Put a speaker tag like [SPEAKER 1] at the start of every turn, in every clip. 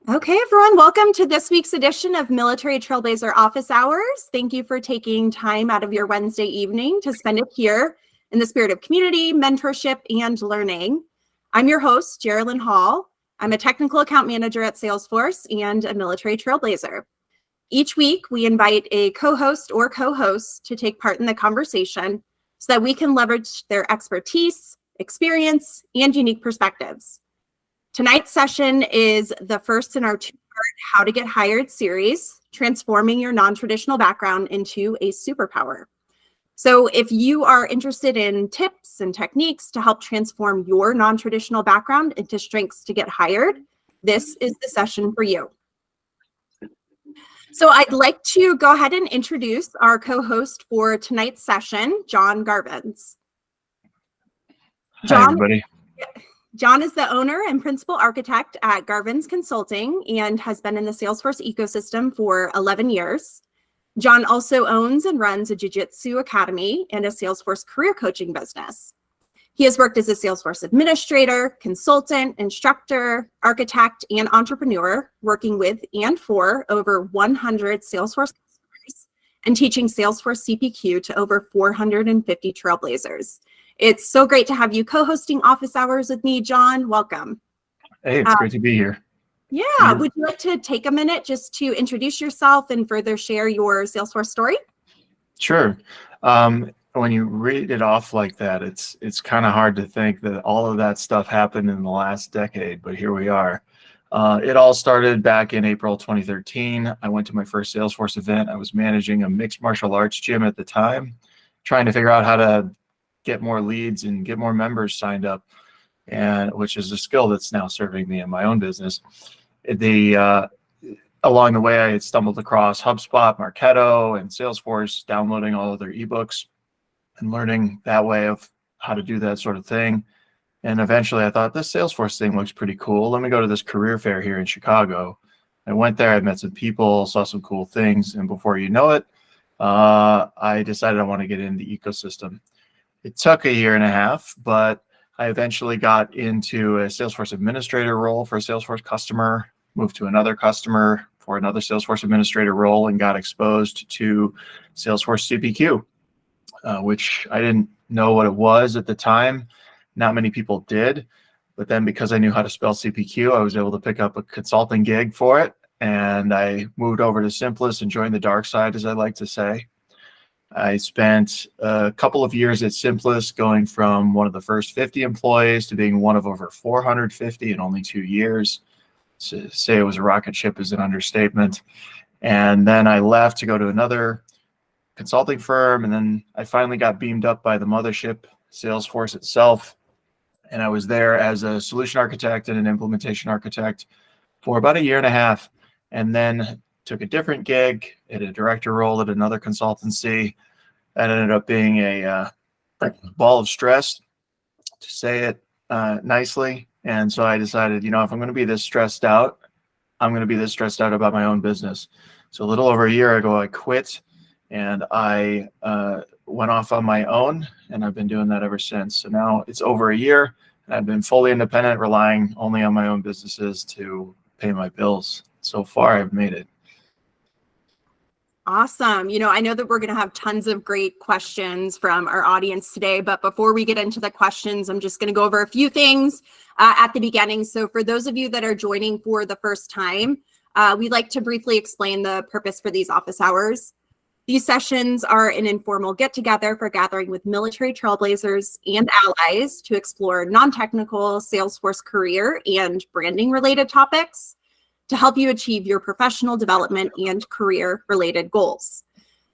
[SPEAKER 1] Okay, everyone, welcome to this week's edition of Military Trailblazer Office Hours. Thank you for taking time out of your Wednesday evening to spend it here in the spirit of community, mentorship, and learning. I'm your host, Geraldine Hall. I'm a technical account manager at Salesforce and a military trailblazer. Each week, we invite a co-host or co-hosts to take part in the conversation so that we can leverage their expertise, experience, and unique perspectives. Tonight's session is the first in our two-part How to Get Hired series, transforming your non-traditional background into a superpower. So if you are interested in tips and techniques to help transform your non-traditional background into strengths to get hired, this is the session for you. So I'd like to go ahead and introduce our co-host for tonight's session, John Garvens.
[SPEAKER 2] Hi, everybody.
[SPEAKER 1] John is the owner and principal architect at Garvens Consulting and has been in the Salesforce ecosystem for 11 years. John also owns and runs a jiu-jitsu academy and a Salesforce career coaching business. He has worked as a Salesforce administrator, consultant, instructor, architect, and entrepreneur, working with and for over 100 Salesforce customers and teaching Salesforce CPQ to over 450 Trailblazers. It's so great to have you co-hosting Office Hours with me, John. Welcome.
[SPEAKER 2] Hey, it's great to be here.
[SPEAKER 1] Yeah. Would you like to take a minute just to introduce yourself and further share your Salesforce story?
[SPEAKER 2] Sure. When you read it off like that, it's kind of hard to think that all of that stuff happened in the last decade, but here we are. It all started back in April 2013. I went to my first Salesforce event. I was managing a mixed martial arts gym at the time, trying to figure out how to get more leads and get more members signed up, and which is a skill that's now serving me in my own business. Along the way, I had stumbled across HubSpot, Marketo, and Salesforce, downloading all of their ebooks and learning that way of how to do that sort of thing. And eventually I thought, this Salesforce thing looks pretty cool. Let me go to this career fair here in Chicago. I went there, I met some people, saw some cool things, and before you know it, I decided I want to get in the ecosystem. It took a year and a half, but I eventually got into a Salesforce administrator role for a Salesforce customer, moved to another customer for another Salesforce administrator role, and got exposed to Salesforce CPQ, which I didn't know what it was at the time. Not many people did, but then because I knew how to spell CPQ, I was able to pick up a consulting gig for it, and I moved over to Simplist and joined the dark side, as I like to say. I spent a couple of years at Simplist, going from one of the first 50 employees to being one of over 450 in only 2 years. To say it was a rocket ship is an understatement. And then I left to go to another consulting firm, and then I finally got beamed up by the mothership, Salesforce itself. And I was there as a solution architect and an implementation architect for about a year and a half, and then took a different gig at a director role at another consultancy. That ended up being a ball of stress, to say it nicely. And so I decided, if I'm going to be this stressed out, I'm going to be this stressed out about my own business. So a little over a year ago, I quit and I went off on my own, and I've been doing that ever since. So now it's over a year, and I've been fully independent, relying only on my own businesses to pay my bills. So far, I've made it.
[SPEAKER 1] Awesome. I know that we're going to have tons of great questions from our audience today, but before we get into the questions, I'm just going to go over a few things at the beginning. So for those of you that are joining for the first time, we'd like to briefly explain the purpose for these office hours. These sessions are an informal get-together for gathering with military trailblazers and allies to explore non-technical Salesforce career and branding-related topics to help you achieve your professional development and career-related goals.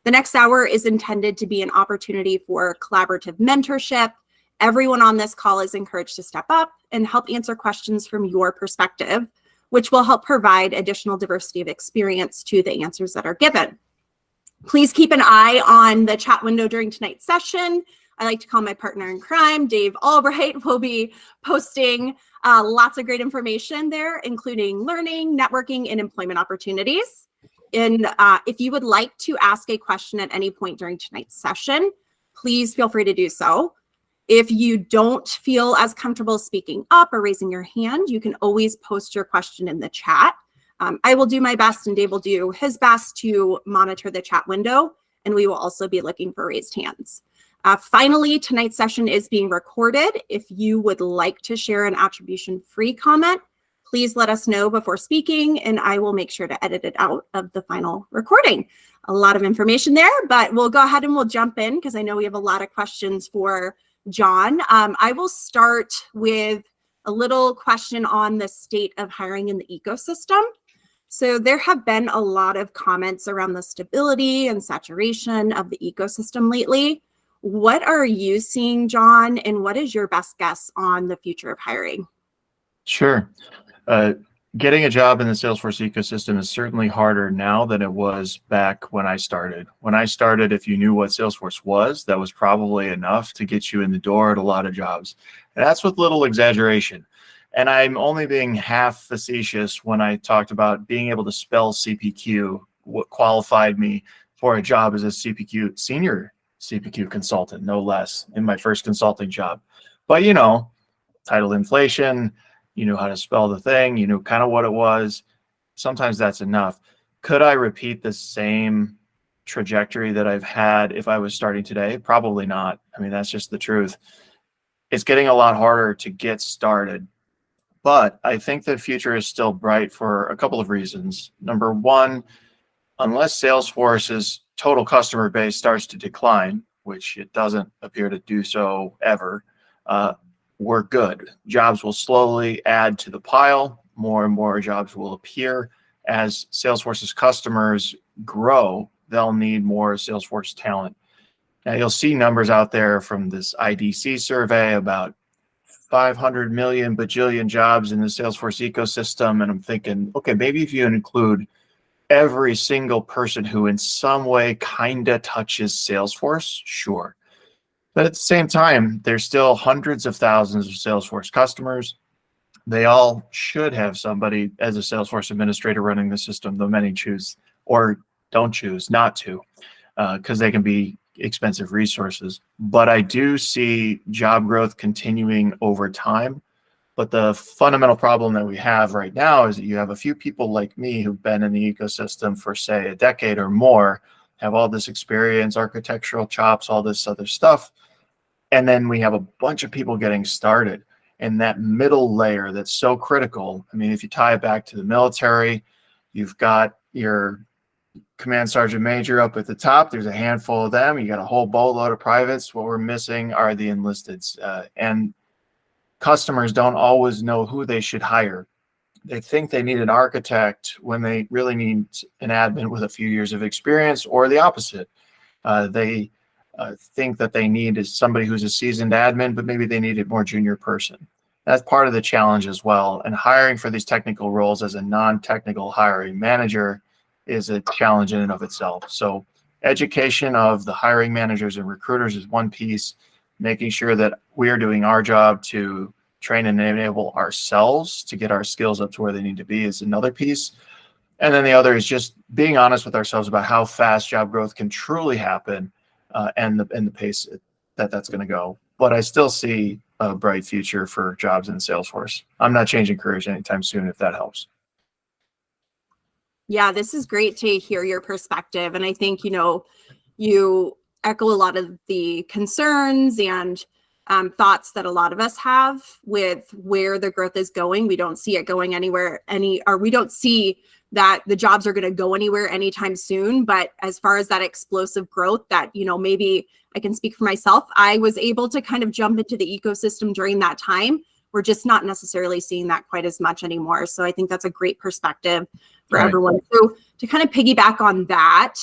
[SPEAKER 1] The next hour is intended to be an opportunity for collaborative mentorship. Everyone on this call is encouraged to step up and help answer questions from your perspective, which will help provide additional diversity of experience to the answers that are given. Please keep an eye on the chat window during tonight's session. I like to call my partner in crime, Dave Albright, will be posting lots of great information there, including learning, networking, and employment opportunities. And if you would like to ask a question at any point during tonight's session, please feel free to do so. If you don't feel as comfortable speaking up or raising your hand, you can always post your question in the chat. I will do my best and Dave will do his best to monitor the chat window, and we will also be looking for raised hands. Finally, tonight's session is being recorded. If you would like to share an attribution-free comment, please let us know before speaking, and I will make sure to edit it out of the final recording. A lot of information there, but we'll go ahead and we'll jump in because I know we have a lot of questions for John. I will start with a little question on the state of hiring in the ecosystem. So there have been a lot of comments around the stability and saturation of the ecosystem lately. What are you seeing, John, and what is your best guess on the future of hiring?
[SPEAKER 2] Sure. Getting a job in the Salesforce ecosystem is certainly harder now than it was back when I started. When I started, if you knew what Salesforce was, that was probably enough to get you in the door at a lot of jobs. And that's with little exaggeration. And I'm only being half facetious when I talked about being able to spell CPQ, what qualified me for a job as a CPQ, senior CPQ consultant, no less, in my first consulting job. But, you know, title inflation, you knew how to spell the thing, you knew kind of what it was. Sometimes that's enough. Could I repeat the same trajectory that I've had if I was starting today? Probably not. I mean, that's just the truth. It's getting a lot harder to get started. But I think the future is still bright for a couple of reasons. Number one, unless Salesforce's total customer base starts to decline, which it doesn't appear to do so ever, we're good. Jobs will slowly add to the pile. More and more jobs will appear. As Salesforce's customers grow, they'll need more Salesforce talent. Now, you'll see numbers out there from this IDC survey about 500 million bajillion jobs in the Salesforce ecosystem. And I'm thinking, okay, maybe if you include every single person who in some way kind of touches Salesforce, sure. But at the same time, there's still hundreds of thousands of Salesforce customers. They all should have somebody as a Salesforce administrator running the system, though many choose or don't choose not to, because they can be expensive resources. But I do see job growth continuing over time. But the fundamental problem that we have right now is that you have a few people like me who've been in the ecosystem for, say, a decade or more, have all this experience, architectural chops, all this other stuff. And then we have a bunch of people getting started. And that middle layer that's so critical, I mean, if you tie it back to the military, you've got your command sergeant major up at the top. There's a handful of them. You got a whole boatload of privates. What we're missing are the enlisteds. And customers don't always know who they should hire. They think they need an architect when they really need an admin with a few years of experience, or the opposite. They think that they need somebody who's a seasoned admin, but maybe they need a more junior person. That's part of the challenge as well. And hiring for these technical roles as a non-technical hiring manager is a challenge in and of itself. So education of the hiring managers and recruiters is one piece. Making sure that we are doing our job to train and enable ourselves to get our skills up to where they need to be is another piece. And then the other is just being honest with ourselves about how fast job growth can truly happen and the pace that's going to go. But I still see a bright future for jobs in Salesforce. I'm not changing careers anytime soon, if that helps.
[SPEAKER 1] Yeah, this is great to hear your perspective. And I think, you echo a lot of the concerns and thoughts that a lot of us have with where the growth is going. We don't see it going anywhere, we don't see that the jobs are going to go anywhere anytime soon. But as far as that explosive growth that, maybe I can speak for myself, I was able to kind of jump into the ecosystem during that time. We're just not necessarily seeing that quite as much anymore. So I think that's a great perspective for everyone. So to kind of piggyback on that,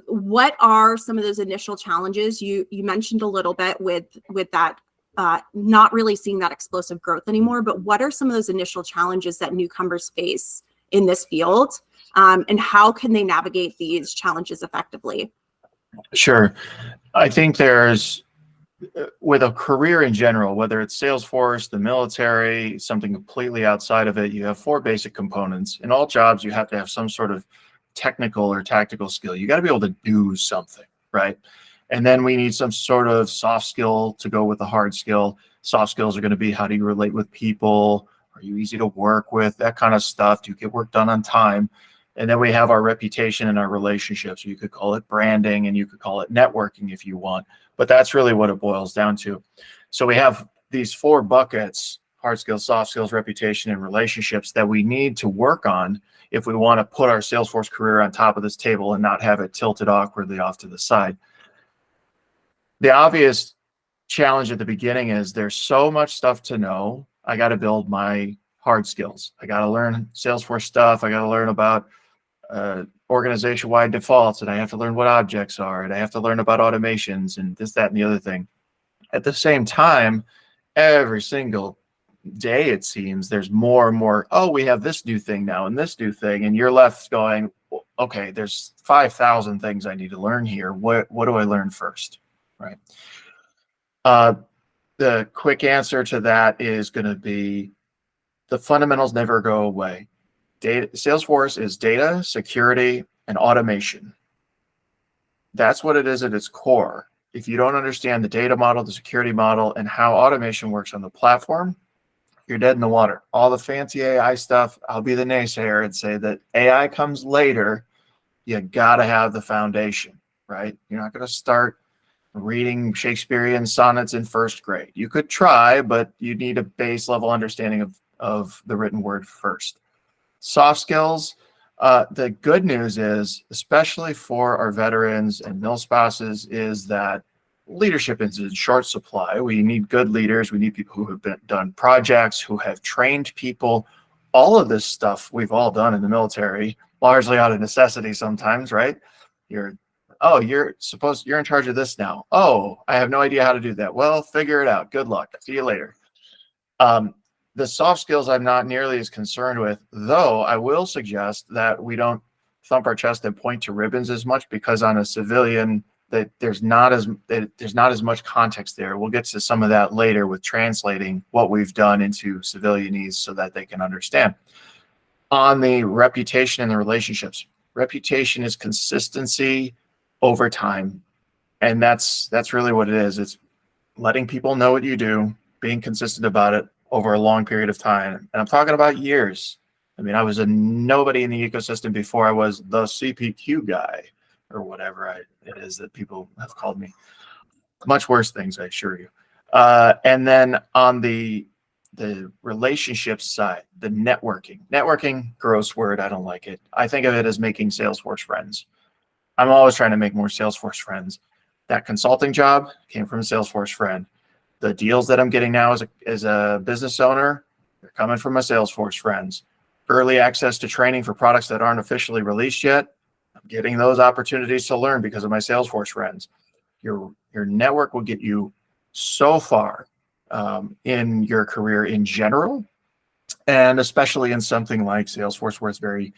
[SPEAKER 1] what are some of those initial challenges? You mentioned a little bit with that, not really seeing that explosive growth anymore, but what are some of those initial challenges that newcomers face in this field? And how can they navigate these challenges effectively?
[SPEAKER 2] Sure. I think there's, with a career in general, whether it's Salesforce, the military, something completely outside of it, you have four basic components. In all jobs, you have to have some sort of technical or tactical skill. You got to be able to do something, right? And then we need some sort of soft skill to go with the hard skill. Soft skills are going to be, how do you relate with people? Are you easy to work with? That kind of stuff. Do you get work done on time? And then we have our reputation and our relationships. You could call it branding and you could call it networking if you want, but that's really what it boils down to. So we have these 4 buckets: hard skills, soft skills, reputation, and relationships that we need to work on if we want to put our Salesforce career on top of this table and not have it tilted awkwardly off to the side. The obvious challenge at the beginning is there's so much stuff to know. I got to build my hard skills. I got to learn Salesforce stuff. I got to learn about organization-wide defaults, and I have to learn what objects are, and I have to learn about automations and this, that, and the other thing. At the same time, every single day, it seems, there's more and more, oh, we have this new thing now and this new thing, and you're left going, okay, there's 5,000 things I need to learn here. What do I learn first, right? The quick answer to that is going to be the fundamentals never go away. Salesforce is data, security, and automation. That's what it is at its core. If you don't understand the data model, the security model, and how automation works on the platform, you're dead in the water. All the fancy AI stuff, I'll be the naysayer and say that AI comes later. You got to have the foundation, right? You're not going to start reading Shakespearean sonnets in first grade. You could try, but you need a base level understanding of the written word first. Soft skills, the good news is, especially for our veterans and mill spouses, is that leadership is in short supply. We need good leaders. We need people who have done projects, who have trained people. All of this stuff we've all done in the military, largely out of necessity sometimes, right? You're in charge of this now. Oh, I have no idea how to do that. Well, figure it out. Good luck. See you later. The soft skills I'm not nearly as concerned with, though I will suggest that we don't thump our chest and point to ribbons as much, because on a civilian, that there's not as much context there. We'll get to some of that later with translating what we've done into civilianese so that they can understand. On the reputation and the relationships, reputation is consistency over time, and that's really what it is. It's letting people know what you do, being consistent about it over a long period of time. And I'm talking about years. I mean, I was a nobody in the ecosystem before I was the CPQ guy, or whatever it is that people have called me. Much worse things, I assure you. And then on the relationship side, the networking, gross word, I don't like it. I think of it as making Salesforce friends. I'm always trying to make more Salesforce friends. That consulting job came from a Salesforce friend. The deals that I'm getting now as a business owner, they're coming from my Salesforce friends. Early access to training for products that aren't officially released yet, I'm getting those opportunities to learn because of my Salesforce friends. Your network will get you so far in your career in general, and especially in something like Salesforce, where it's very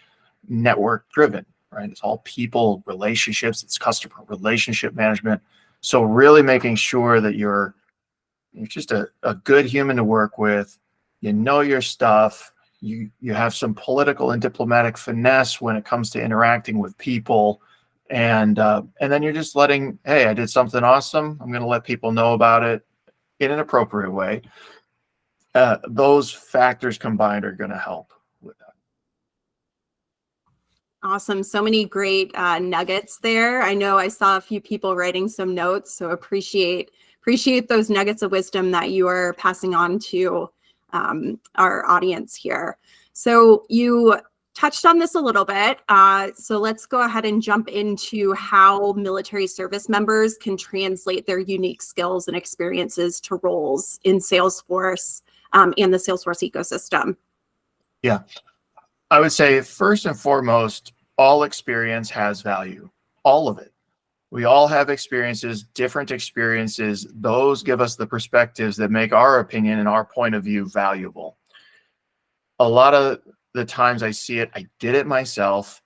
[SPEAKER 2] network driven, right? It's all people, relationships, it's customer relationship management. So really making sure that you're just a good human to work with. You know your stuff. You have some political and diplomatic finesse when it comes to interacting with people, and then you're just letting, hey, I did something awesome. I'm going to let people know about it in an appropriate way. Those factors combined are going to help with that.
[SPEAKER 1] Awesome. So many great nuggets there. I know I saw a few people writing some notes, so appreciate those nuggets of wisdom that you are passing on to our audience here. So you touched on this a little bit. So let's go ahead and jump into how military service members can translate their unique skills and experiences to roles in Salesforce and the Salesforce ecosystem.
[SPEAKER 2] Yeah. I would say first and foremost, all experience has value, all of it. We all have experiences, different experiences. Those give us the perspectives that make our opinion and our point of view valuable. A lot of the times I see it, I did it myself.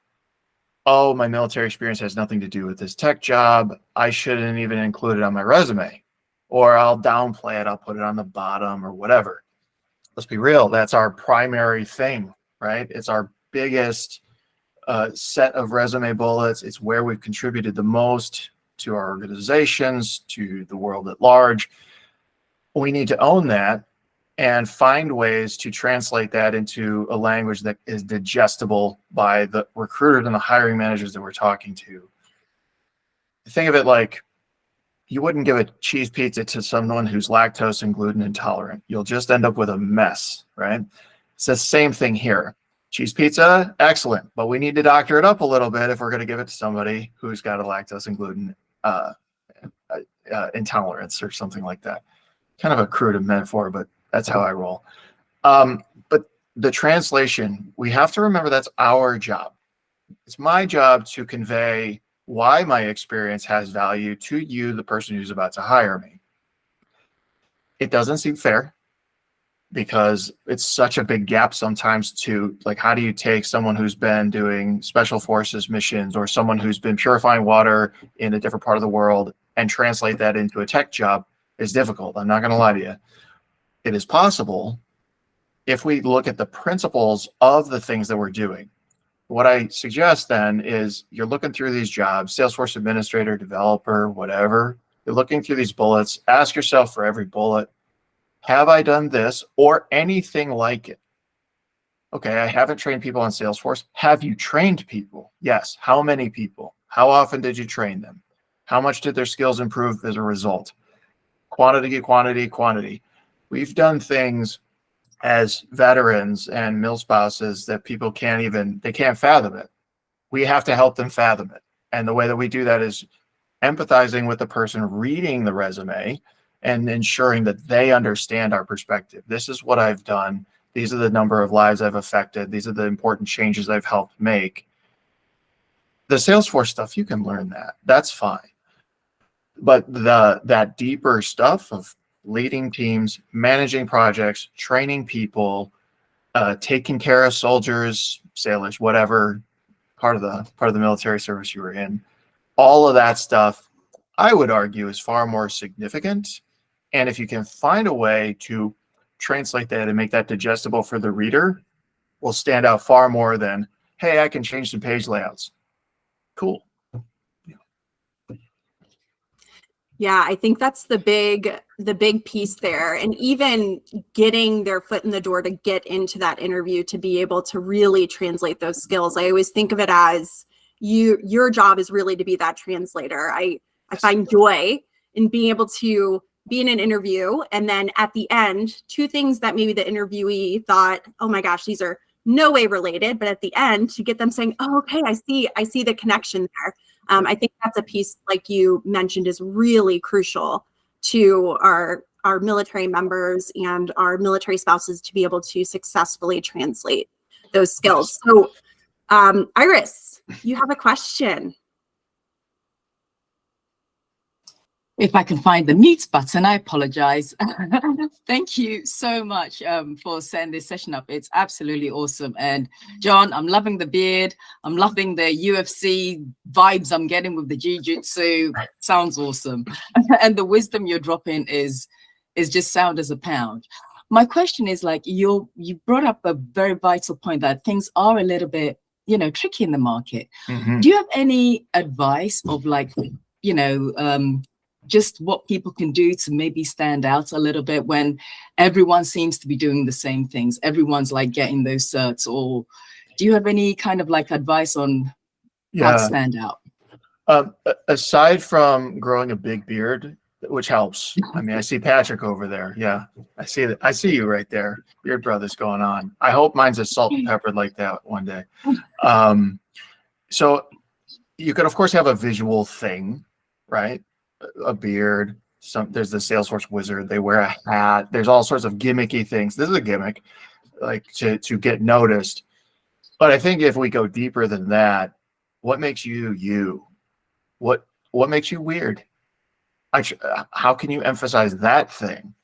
[SPEAKER 2] Oh, my military experience has nothing to do with this tech job. I shouldn't even include it on my resume, or I'll downplay it. I'll put it on the bottom or whatever. Let's be real. That's our primary thing, right? It's our biggest set of resume bullets. It's where we've contributed the most to our organizations, to the world at large. We need to own that and find ways to translate that into a language that is digestible by the recruiters and the hiring managers that we're talking to. Think of it like you wouldn't give a cheese pizza to someone who's lactose and gluten intolerant. You'll just end up with a mess, right? It's the same thing here. Cheese pizza, excellent, but we need to doctor it up a little bit if we're going to give it to somebody who's got a lactose and gluten intolerance or something like that. Kind of a crude metaphor, but that's how I roll. But the translation, we have to remember that's our job. It's my job to convey why my experience has value to you, the person who's about to hire me. It doesn't seem fair because it's such a big gap sometimes to, like, how do you take someone who's been doing special forces missions or someone who's been purifying water in a different part of the world and translate that into a tech job is difficult. I'm not going to lie to you. It is possible if we look at the principles of the things that we're doing. What I suggest then is you're looking through these jobs, Salesforce administrator, developer, whatever. You're looking through these bullets. Ask yourself for every bullet, have I done this or anything like it? Okay, I haven't trained people on Salesforce. Have you trained people? Yes. How many people? How often did you train them? How much did their skills improve as a result? Quantity, quantity, quantity. We've done things as veterans and milspouses that people they can't fathom it. We have to help them fathom it. And the way that we do that is empathizing with the person reading the resume and ensuring that they understand our perspective. This is what I've done. These are the number of lives I've affected. These are the important changes I've helped make. The Salesforce stuff, you can learn that. That's fine. But that deeper stuff of leading teams, managing projects, training people, taking care of soldiers, sailors, whatever part of the military service you were in, all of that stuff, I would argue, is far more significant. And if you can find a way to translate that and make that digestible for the reader, will stand out far more than, hey, I can change some page layouts. Cool.
[SPEAKER 1] Yeah, I think that's the big piece there. And even getting their foot in the door to get into that interview, to be able to really translate those skills. I always think of it as your job is really to be that translator. I find joy in being able to be in an interview, and then at the end, two things that maybe the interviewee thought, oh my gosh, these are no way related, but at the end, to get them saying, oh, okay, I see the connection there. I think that's a piece, like you mentioned, is really crucial to our military members and our military spouses to be able to successfully translate those skills. So, Iris, you have a question.
[SPEAKER 3] If I can find the mute button, I apologize. Thank you so much for setting this session up. It's absolutely awesome. And John, I'm loving the beard. I'm loving the UFC vibes I'm getting with the jiu-jitsu. Sounds awesome. And the wisdom you're dropping is just sound as a pound. My question is, like, you brought up a very vital point that things are a little bit, tricky in the market.
[SPEAKER 2] Mm-hmm.
[SPEAKER 3] Do you have any advice of, like, just what people can do to maybe stand out a little bit when everyone seems to be doing the same things? Everyone's like getting those certs. Or do you have any kind of like advice on how to stand out?
[SPEAKER 2] Aside from growing a big beard, which helps. I mean, I see Patrick over there. Yeah, I see that. I see you right there. Beard brothers going on. I hope mine's a salt and peppered like that one day. So you could, of course, have a visual thing, right? A beard. There's the Salesforce wizard. They wear a hat. There's all sorts of gimmicky things. This is a gimmick, like to get noticed. But I think if we go deeper than that, what makes you you? What makes you weird? How can you emphasize that thing?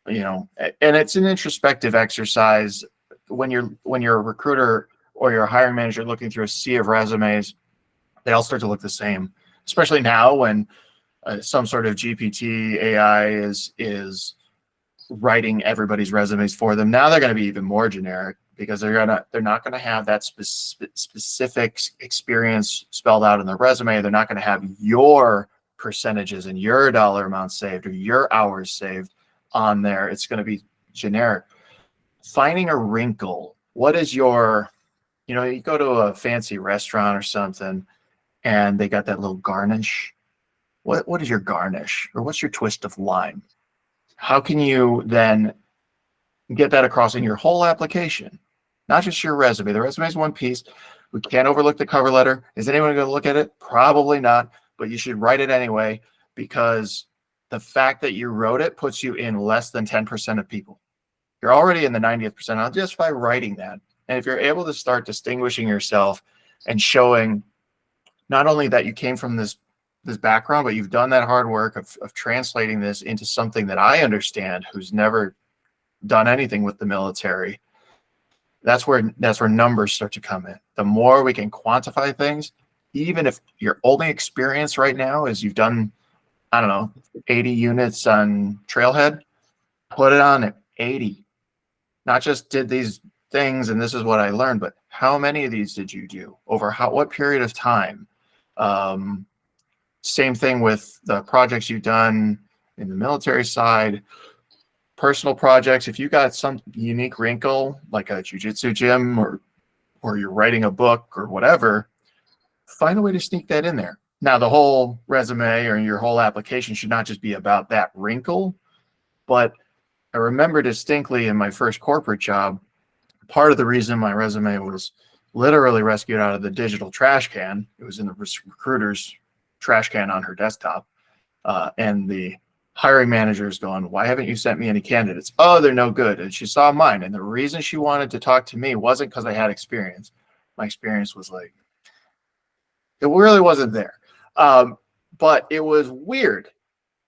[SPEAKER 2] And it's an introspective exercise. When you're a recruiter or you're a hiring manager looking through a sea of resumes, they all start to look the same. Especially now when some sort of GPT AI is writing everybody's resumes for them. Now they're going to be even more generic because they're not going to have that specific experience spelled out in the resume. They're not going to have your percentages and your dollar amount saved or your hours saved on there. It's going to be generic. Finding a wrinkle. What is your, you go to a fancy restaurant or something and they got that little garnish. What is your garnish, or what's your twist of lime? How can you then get that across in your whole application, not just your resume? The resume is one piece. We can't overlook the cover letter. Is anyone going to look at it? Probably not, but you should write it anyway, because the fact that you wrote it puts you in less than 10% of people. You're already in the 90th percentile just by writing that. And if you're able to start distinguishing yourself and showing not only that you came from this background, but you've done that hard work of translating this into something that I understand, who's never done anything with the military, that's where numbers start to come in. The more we can quantify things, even if your only experience right now is you've done, I don't know, 80 units on Trailhead, put it on at 80. Not just did these things and this is what I learned, but how many of these did you do over what period of time? Same thing with the projects you've done in the military side, personal projects. If you got some unique wrinkle, like a jiu-jitsu gym or you're writing a book or whatever, find a way to sneak that in there. Now, the whole resume or your whole application should not just be about that wrinkle, but I remember distinctly in my first corporate job, part of the reason my resume was literally rescued out of the digital trash can, it was in the recruiter's trash can on her desktop, and the hiring manager is going, "Why haven't you sent me any candidates?" "Oh, they're no good." And she saw mine, and the reason she wanted to talk to me wasn't because I had experience. My experience was like, it really wasn't there, but it was weird.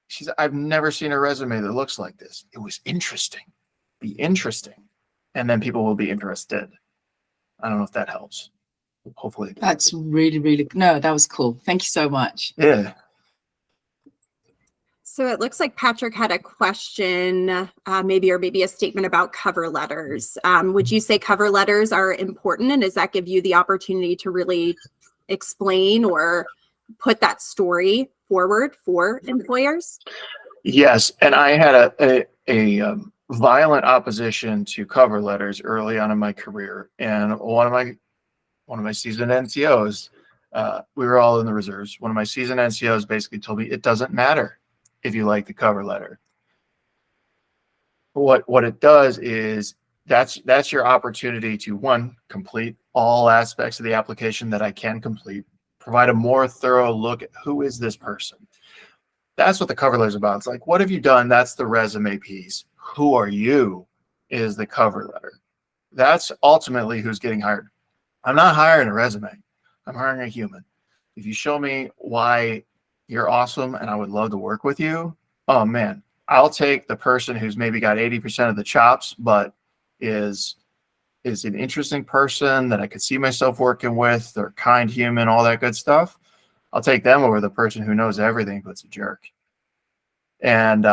[SPEAKER 2] She said, "I've never seen a resume that looks like this." It was interesting. Be interesting, and then people will be interested. I don't know if that helps. Hopefully it does.
[SPEAKER 3] That's really, no, that was cool. Thank you so much.
[SPEAKER 2] Yeah.
[SPEAKER 1] So it looks like Patrick had a question, maybe a statement about cover letters. Would you say cover letters are important, and does that give you the opportunity to really explain or put that story forward for employers?
[SPEAKER 2] Yes, and I had a violent opposition to cover letters early on in my career, and one of my seasoned NCOs, we were all in the reserves. One of my seasoned NCOs basically told me it doesn't matter if you like the cover letter. What it does is that's your opportunity to, one, complete all aspects of the application that I can complete, provide a more thorough look at who is this person. That's what the cover letter is about. It's like, what have you done? That's the resume piece. Who are you is the cover letter. That's ultimately who's getting hired. I'm not hiring a resume. I'm hiring a human. If you show me why you're awesome and I would love to work with you, oh man, I'll take the person who's maybe got 80% of the chops, but is an interesting person that I could see myself working with. They're a kind human, all that good stuff. I'll take them over the person who knows everything but's a jerk. And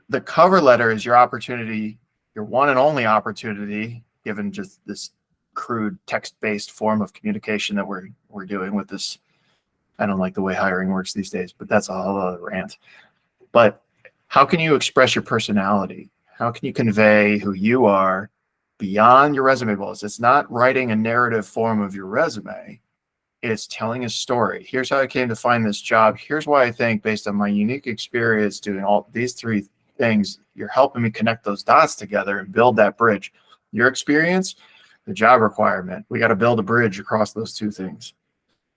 [SPEAKER 2] the cover letter is your opportunity, your one and only opportunity, given just this crude text-based form of communication that we're doing with this. I don't like the way hiring works these days, but that's a whole other rant. But how can you express your personality? How can you convey who you are beyond your resume bullets? It's not writing a narrative form of your resume. It's telling a story. Here's how I came to find this job. Here's why I think, based on my unique experience doing all these three things, you're helping me connect those dots together and build that bridge. Your experience, the job requirement. We got to build a bridge across those two things.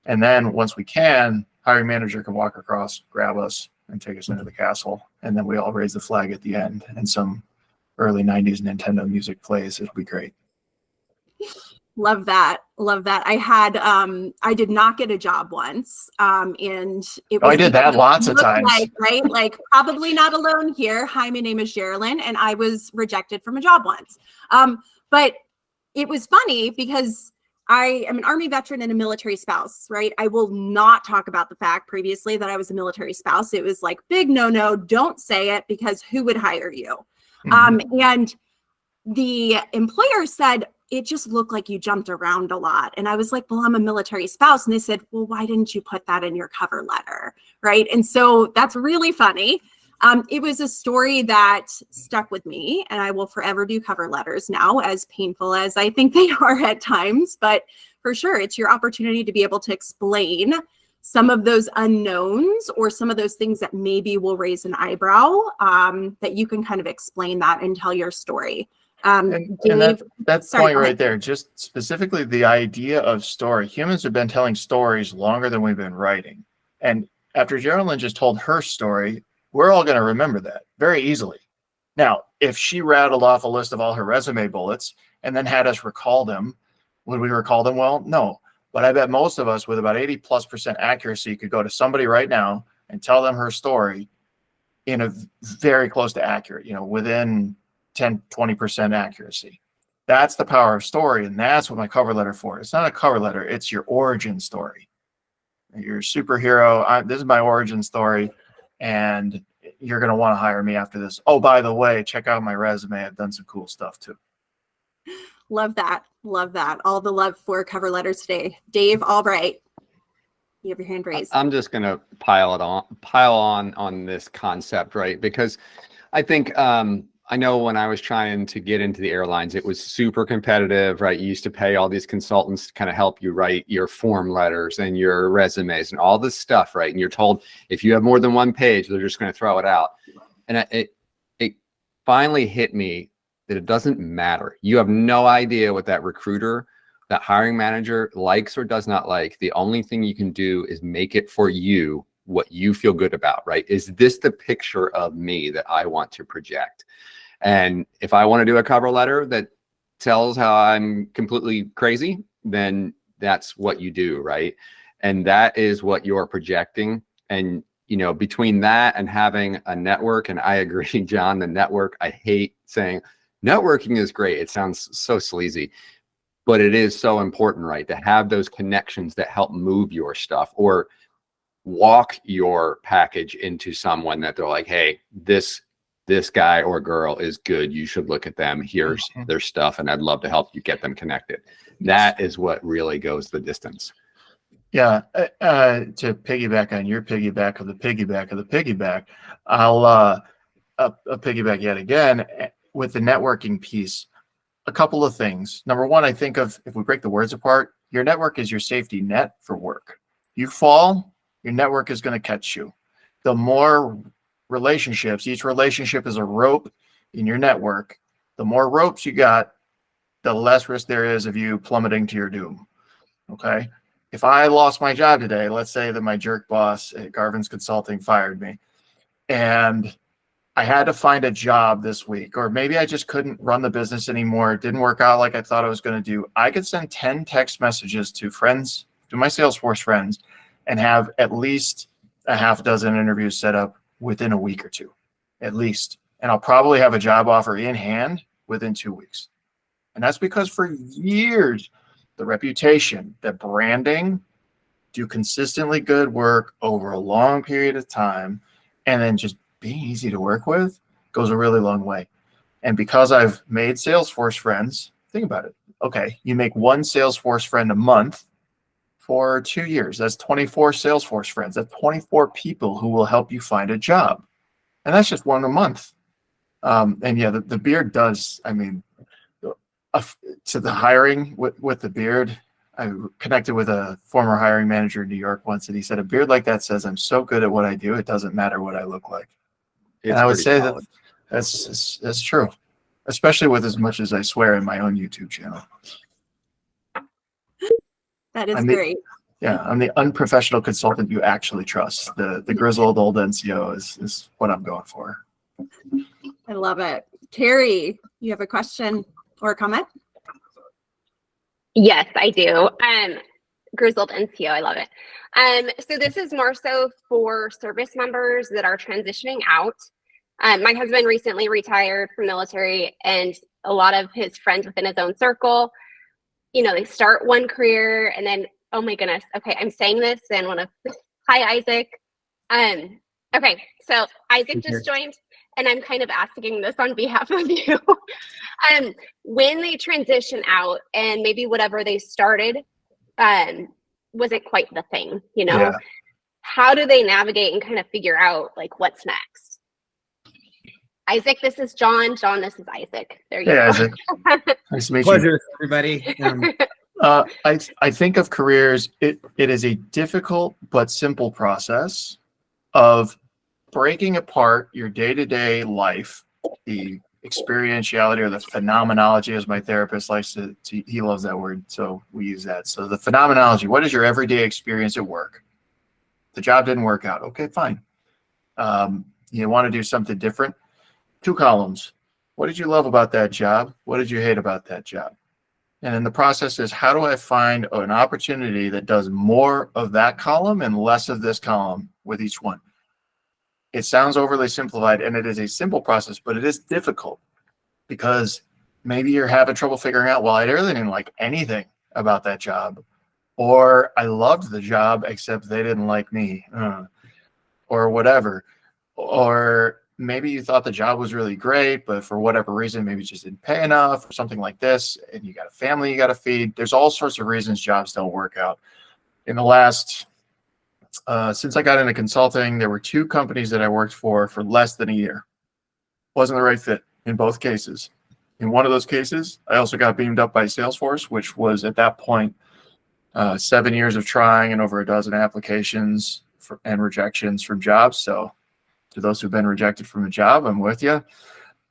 [SPEAKER 2] And then once we can, hiring manager can walk across, grab us, and take us into the castle. And then we all raise the flag at the end. And some early 90s Nintendo music plays. It'll be great.
[SPEAKER 1] Love that. Love that. I did not get a job once. And it was,
[SPEAKER 2] I did that lots of times.
[SPEAKER 1] Like probably not alone here. Hi, my name is Sherilyn, and I was rejected from a job once. But it was funny because I am an Army veteran and a military spouse, right? I will not talk about the fact previously that I was a military spouse. It was like, big no, don't say it, because who would hire you? Mm-hmm. And the employer said, it just looked like you jumped around a lot. And I was like, well, I'm a military spouse. And they said, well, why didn't you put that in your cover letter? Right. And so that's really funny. It was a story that stuck with me, and I will forever do cover letters now, as painful as I think they are at times. But for sure, it's your opportunity to be able to explain some of those unknowns or some of those things that maybe will raise an eyebrow, that you can kind of explain that and tell your story.
[SPEAKER 2] And
[SPEAKER 1] Dave,
[SPEAKER 2] that
[SPEAKER 1] sorry,
[SPEAKER 2] point
[SPEAKER 1] go
[SPEAKER 2] right
[SPEAKER 1] ahead.
[SPEAKER 2] there, just specifically the idea of story. Humans have been telling stories longer than we've been writing. And after Geraldine just told her story, we're all going to remember that very easily. Now, if she rattled off a list of all her resume bullets and then had us recall them, would we recall them well? No. But I bet most of us with about 80+% accuracy could go to somebody right now and tell them her story in a very close to accurate, within 10-20% accuracy. That's the power of story, and that's what my cover letter for. It's not a cover letter, it's your origin story. You're a superhero. This is my origin story, and you're going to want to hire me after this. Oh, by the way, check out my resume. I've done some cool stuff too.
[SPEAKER 1] Love that. Love that. All the love for cover letters today. Dave Albright, you have your hand raised.
[SPEAKER 4] I'm just going to pile on this concept, right? Because I think I know when I was trying to get into the airlines, it was super competitive, right? You used to pay all these consultants to kind of help you write your form letters and your resumes and all this stuff, right? And you're told if you have more than one page, they're just going to throw it out. And it finally hit me that it doesn't matter. You have no idea what that recruiter, that hiring manager likes or does not like. The only thing you can do is make it for you what you feel good about, right? Is this the picture of me that I want to project? And if I want to do a cover letter that tells how I'm completely crazy, then that's what you do, right? And that is what you're projecting. And, between that and having a network, and I agree, John, the network, I hate saying networking is great. It sounds so sleazy, but it is so important, right? To have those connections that help move your stuff or walk your package into someone that they're like, hey, this guy or girl is good. You should look at them. Here's their stuff. And I'd love to help you get them connected. That is what really goes the distance.
[SPEAKER 2] Yeah. To piggyback on your piggyback of the piggyback of the piggyback, I'll piggyback yet again with the networking piece. A couple of things. Number one, I think of, if we break the words apart, your network is your safety net for work. You fall, your network is going to catch you. The more relationships, each relationship is a rope in your network. The more ropes you got, the less risk there is of you plummeting to your doom. Okay. If I lost my job today, let's say that my jerk boss at Garvens Consulting fired me, and I had to find a job this week, or maybe I just couldn't run the business anymore. It didn't work out like I thought I was going to do. I could send 10 text messages to friends, to my Salesforce friends, and have at least a half dozen interviews set up within a week or two, at least. And I'll probably have a job offer in hand within 2 weeks. And that's because for years, the reputation, the branding, do consistently good work over a long period of time, and then just being easy to work with goes a really long way. And because I've made Salesforce friends, think about it. Okay, you make one Salesforce friend a month for 2 years. That's 24 Salesforce friends. That's 24 people who will help you find a job. And that's just one a month. And yeah, the beard does, to the hiring with the beard, I connected with a former hiring manager in New York once, and he said, a beard like that says, I'm so good at what I do, it doesn't matter what I look like. And I would say that that's true, especially with as much as I swear in my own YouTube channel.
[SPEAKER 1] That is great.
[SPEAKER 2] Yeah, I'm the unprofessional consultant you actually trust. The grizzled old NCO is what I'm going for.
[SPEAKER 1] I love it. Carrie, you have a question or a comment?
[SPEAKER 5] Yes, I do. Grizzled NCO, I love it. So this is more so for service members that are transitioning out. My husband recently retired from military, and a lot of his friends within his own circle, they start one career and then, oh my goodness, okay, I'm saying this and hi, Isaac. Okay, so Isaac just joined, and I'm kind of asking this on behalf of you. When they transition out and maybe whatever they started wasn't quite the thing,
[SPEAKER 2] Yeah.
[SPEAKER 5] How do they navigate and kind of figure out like what's next? Isaac, this is John. John, this is Isaac. There you
[SPEAKER 2] Hey,
[SPEAKER 5] go.
[SPEAKER 2] Isaac. Nice to meet you.
[SPEAKER 6] Pleasure, everybody.
[SPEAKER 2] I think of careers, it is a difficult but simple process of breaking apart your day-to-day life, the experientiality or the phenomenology, as my therapist likes to he loves that word, so we use that. So the phenomenology, what is your everyday experience at work? The job didn't work out. Okay, fine. You want to do something different? 2 columns. What did you love about that job? What did you hate about that job? And then the process is, how do I find an opportunity that does more of that column and less of this column with each one? It sounds overly simplified, and it is a simple process, but it is difficult because maybe you're having trouble figuring out, well, I really didn't like anything about that job, or I loved the job, except they didn't like me, or whatever. Or maybe you thought the job was really great, but for whatever reason, maybe it just didn't pay enough or something like this, and you got a family you got to feed. There's all sorts of reasons jobs don't work out. In the last, since I got into consulting, there were 2 companies that I worked for less than a year. Wasn't the right fit in both cases. In one of those cases, I also got beamed up by Salesforce, which was at that point 7 years of trying and over a dozen applications and rejections from jobs. So to those who've been rejected from a job, I'm with you.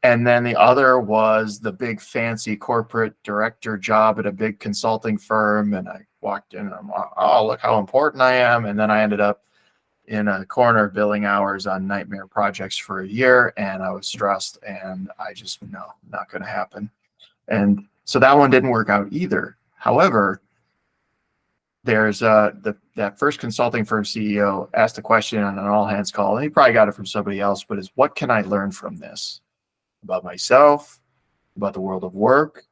[SPEAKER 2] And then the other was the big fancy corporate director job at a big consulting firm. And I walked in and I'm, oh, look how important I am. And then I ended up in a corner billing hours on nightmare projects for a year. And I was stressed and I just, no, not going to happen. And so that one didn't work out either. However, there's that first consulting firm CEO asked a question on an all hands call, and he probably got it from somebody else, but is, what can I learn from this about myself, about the world of work,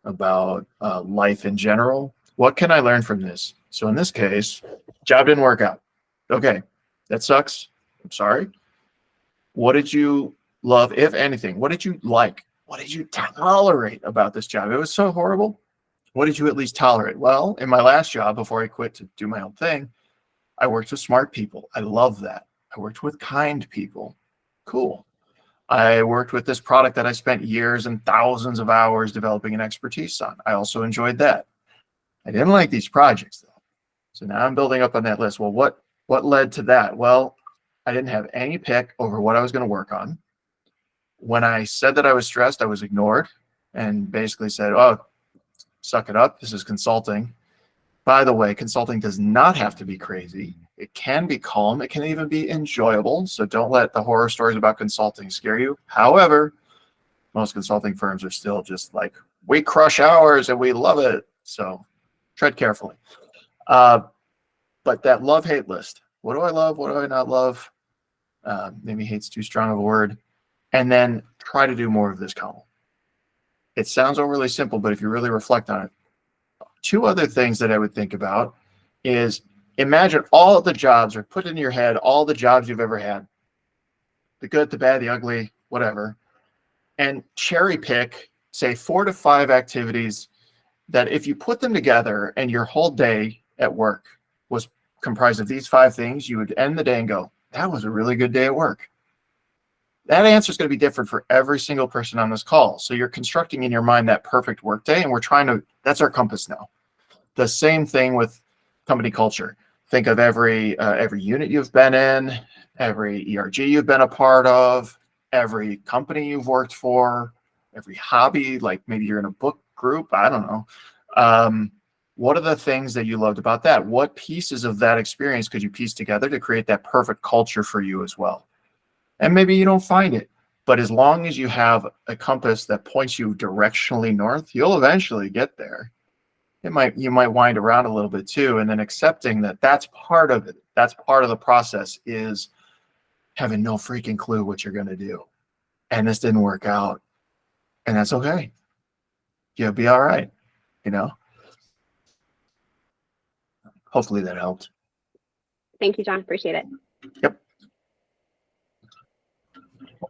[SPEAKER 2] about life in general? What can I learn from this? So in this case, job didn't work out. Okay, that sucks. I'm sorry. What did you love, if anything? What did you like? What did you tolerate about this job? It was so horrible. What did you at least tolerate? Well, in my last job, before I quit to do my own thing, I worked with smart people. I love that. I worked with kind people. Cool. I worked with this product that I spent years and thousands of hours developing an expertise on. I also enjoyed that. I didn't like these projects though. So now I'm building up on that list. Well, what led to that? Well, I didn't have any pick over what I was going to work on. When I said that I was stressed, I was ignored and basically said, oh, suck it up. This is consulting. By the way, consulting does not have to be crazy. It can be calm. It can even be enjoyable. So don't let the horror stories about consulting scare you. However, most consulting firms are still just like, we crush hours and we love it. So tread carefully. But that love-hate list, what do I love? What do I not love? Maybe hate's too strong of a word. And then try to do more of this column. It sounds overly simple, but if you really reflect on it, 2 other things that I would think about is, imagine all of the jobs, or put in your head all the jobs you've ever had, the good, the bad, the ugly, whatever, and cherry pick, say 4 to 5 activities that if you put them together and your whole day at work was comprised of these 5 things, you would end the day and go, that was a really good day at work. That answer is going to be different for every single person on this call. So you're constructing in your mind that perfect work day, and we're trying to, that's our compass now. The same thing with company culture. Think of every unit you've been in, every ERG you've been a part of, every company you've worked for, every hobby, like maybe you're in a book group, I don't know. What are the things that you loved about that? What pieces of that experience could you piece together to create that perfect culture for you as well? And maybe you don't find it, but as long as you have a compass that points you directionally north, you'll eventually get there. You might wind around a little bit too, and then accepting that that's part of it. That's part of the process, is having no freaking clue what you're going to do. And this didn't work out, and that's okay. You'll be all right, you know? Hopefully that helped.
[SPEAKER 5] Thank you, John. Appreciate it.
[SPEAKER 2] Yep.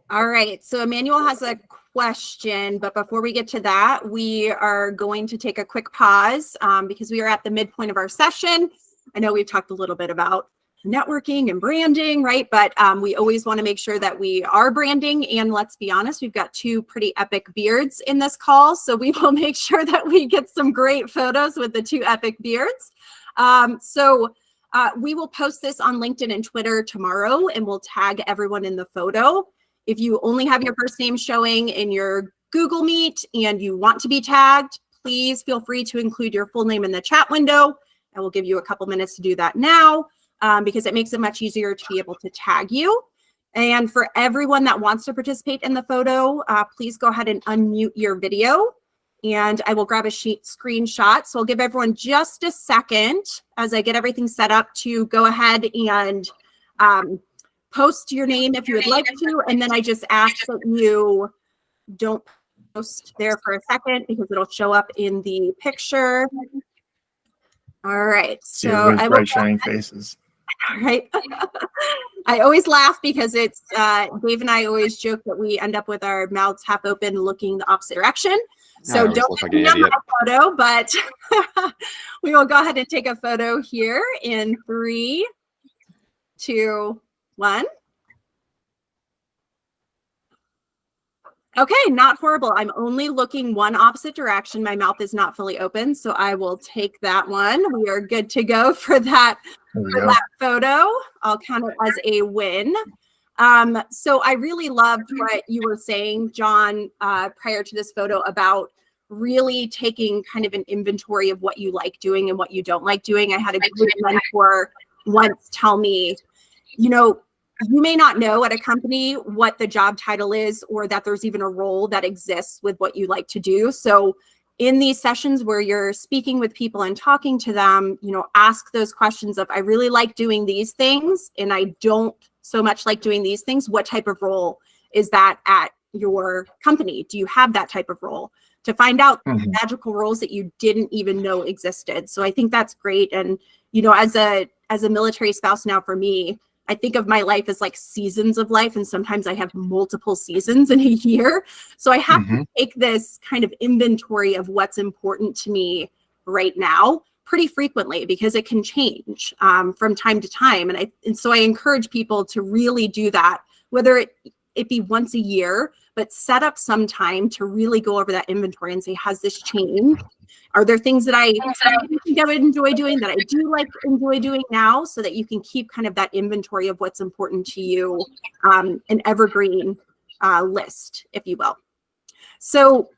[SPEAKER 1] All right, so Emmanuel has a question, but before we get to that, we are going to take a quick pause because we are at the midpoint of our session. I know we've talked a little bit about networking and branding, right? But we always want to make sure that we are branding. And let's be honest, we've got two pretty epic beards in this call. So we will make sure that we get some great photos with the two epic beards. We will post this on LinkedIn and Twitter tomorrow, and we'll tag everyone in the photo. If you only have your first name showing in your Google Meet and you want to be tagged, please feel free to include your full name in the chat window. I will give you a couple minutes to do that now. Because it makes it much easier to be able to tag you. And for everyone that wants to participate in the photo, please go ahead and unmute your video, and I will grab a screenshot. So I'll give everyone just a second as I get everything set up to go ahead and post your name if you would like to. And then I just ask that you don't post there for a second because it'll show up in the picture. All right. So I will
[SPEAKER 2] bright shining faces.
[SPEAKER 1] Right. I always laugh because it's Dave and I always joke that we end up with our mouths half open looking the opposite direction. So don't
[SPEAKER 4] like
[SPEAKER 1] take a photo, but we will go ahead and take a photo here in 3, 2, 1. Okay, not horrible. I'm only looking one opposite direction. My mouth is not fully open, so I will take that one. We are good to go for that, photo. I'll count it as a win. So I really loved what you were saying, John, prior to this photo about really taking kind of an inventory of what you like doing and what you don't like doing. I had a good mentor once tell me, you may not know at a company what the job title is or that there's even a role that exists with what you like to do. So in these sessions where you're speaking with people and talking to them, ask those questions of, I really like doing these things and I don't so much like doing these things. What type of role is that at your company? Do you have that type of role? To find out magical roles that you didn't even know existed. So I think that's great. And, as a military spouse now for me, I think of my life as like seasons of life, and sometimes I have multiple seasons in a year. So I have to take this kind of inventory of what's important to me right now pretty frequently because it can change from time to time. And so I encourage people to really do that, whether it be once a year, but set up some time to really go over that inventory and say, has this changed? Are there things that I think I would enjoy doing that I do enjoy doing now, so that you can keep kind of that inventory of what's important to you, an evergreen list, if you will. So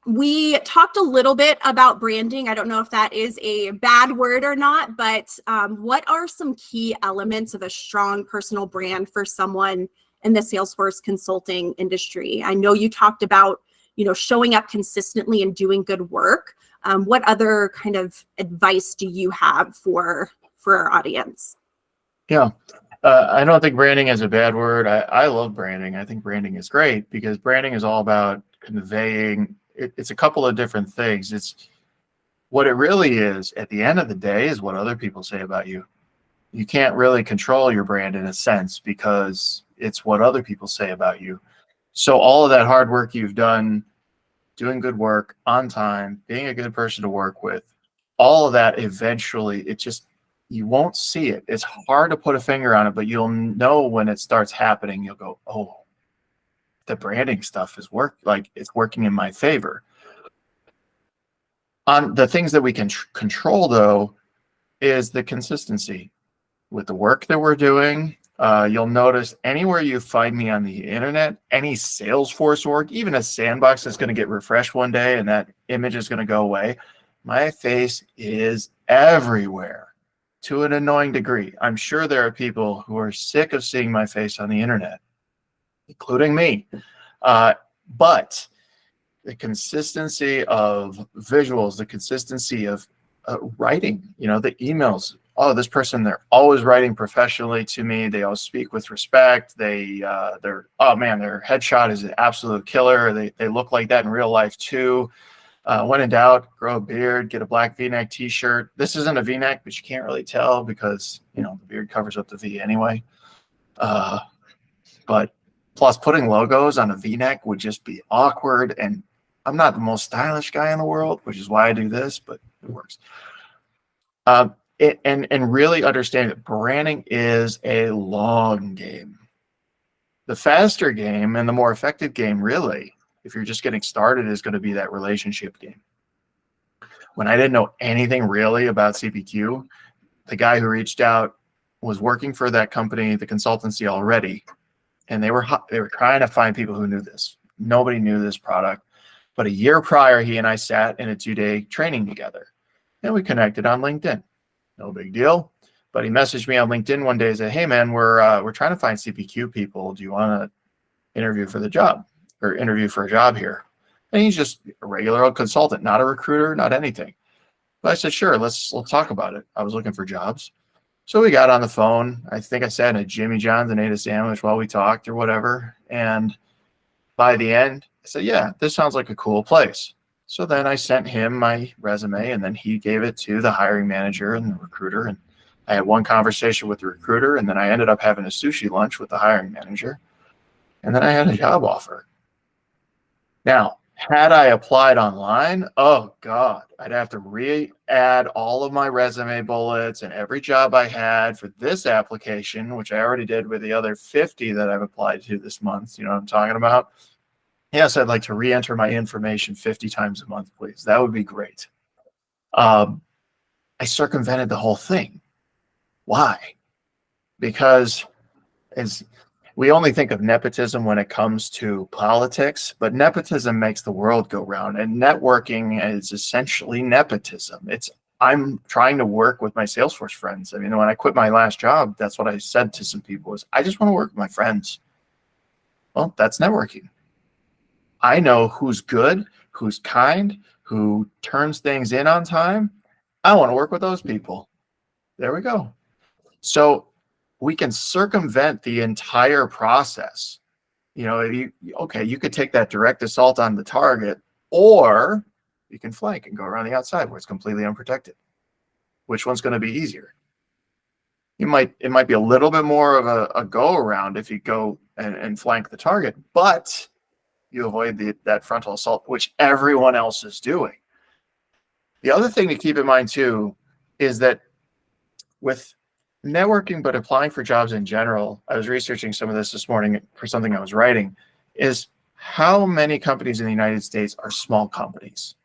[SPEAKER 1] we talked a little bit about branding. I don't know if that is a bad word or not, but what are some key elements of a strong personal brand for someone in the Salesforce consulting industry? I know you talked about, showing up consistently and doing good work. What other kind of advice do you have for our audience?
[SPEAKER 2] Yeah, I don't think branding is a bad word. I love branding. I think branding is great because branding is all about conveying. It's a couple of different things. It's what it really is at the end of the day is what other people say about you. You can't really control your brand in a sense because it's what other people say about you. So all of that hard work you've done, doing good work on time, being a good person to work with, all of that eventually, you won't see it. It's hard to put a finger on it, but you'll know when it starts happening. You'll go, oh, the branding stuff is it's working in my favor. On the things that we can control, though, is the consistency with the work that we're doing. You'll notice anywhere you find me on the internet, any Salesforce org, even a sandbox that's going to get refreshed one day and that image is going to go away, my face is everywhere to an annoying degree. I'm sure there are people who are sick of seeing my face on the internet, including me. But the consistency of visuals, the consistency of writing, the emails. Oh, this person, they're always writing professionally to me. They always speak with respect. Their headshot is an absolute killer. They look like that in real life too. When in doubt, grow a beard, get a black V-neck t-shirt. This isn't a V-neck, but you can't really tell because, the beard covers up the V anyway. But plus putting logos on a V-neck would just be awkward. And I'm not the most stylish guy in the world, which is why I do this, but it works. and really understand that branding is a long game. The faster game and the more effective game, really, if you're just getting started, is going to be that relationship game. When I didn't know anything really about CPQ, the guy who reached out was working for that company, the consultancy already, and they were trying to find people who knew this. Nobody knew this product. But a year prior, he and I sat in a 2-day training together, and we connected on LinkedIn. No big deal. But he messaged me on LinkedIn one day and said, "Hey man, we're trying to find CPQ people. Do you want to interview for the job or interview for a job here?" And he's just a regular old consultant, not a recruiter, not anything. But I said, "Sure, let's talk about it." I was looking for jobs. So we got on the phone. I think I sat in a Jimmy John's and ate a sandwich while we talked or whatever. And by the end, I said, "Yeah, this sounds like a cool place." So then I sent him my resume, and then he gave it to the hiring manager and the recruiter. And I had one conversation with the recruiter, and then I ended up having a sushi lunch with the hiring manager. And then I had a job offer. Now, had I applied online, oh God, I'd have to re-add all of my resume bullets and every job I had for this application, which I already did with the other 50 that I've applied to this month. You know what I'm talking about? Yes, I'd like to re-enter my information 50 times a month, please. That would be great. I circumvented the whole thing. Why? Because we only think of nepotism when it comes to politics, but nepotism makes the world go round, and networking is essentially nepotism. I'm trying to work with my Salesforce friends. I mean, when I quit my last job, that's what I said to some people is, I just want to work with my friends. Well, that's networking. I know who's good, who's kind, who turns things in on time. I want to work with those people. There we go. So we can circumvent the entire process. You know, you could take that direct assault on the target, or you can flank and go around the outside where it's completely unprotected. Which one's going to be easier? It might be a little bit more of a go around if you go and flank the target, but you avoid that frontal assault, which everyone else is doing. The other thing to keep in mind too is that with networking, but applying for jobs in general, I was researching some of this morning for something I was writing, is how many companies in the United States are small companies.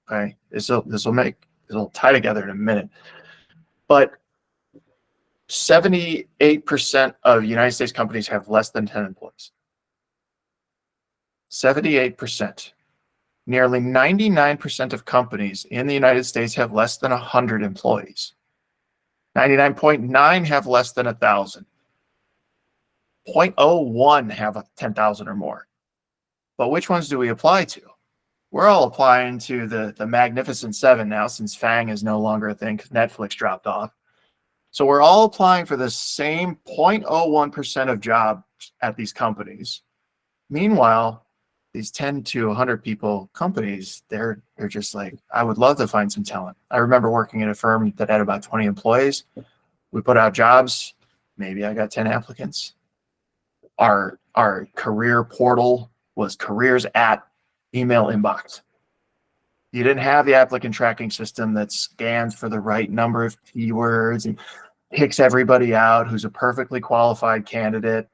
[SPEAKER 2] Okay, this will tie together in a minute, but 78% of United States companies have less than 10 employees. 78%. Nearly 99% of companies in the United States have less than 100 employees. 99.9 have less than 1,000. 0.01 have 10,000 or more. But which ones do we apply to? We're all applying to the Magnificent Seven now, since FANG is no longer a thing because Netflix dropped off. So we're all applying for the same 0.01% of jobs at these companies. Meanwhile, these 10 to 100 people companies, they're just like, I would love to find some talent. I remember working at a firm that had about 20 employees. We put out jobs. Maybe I got 10 applicants. Our career portal was careers at email inbox. You didn't have the applicant tracking system that scans for the right number of keywords and picks everybody out who's a perfectly qualified candidate.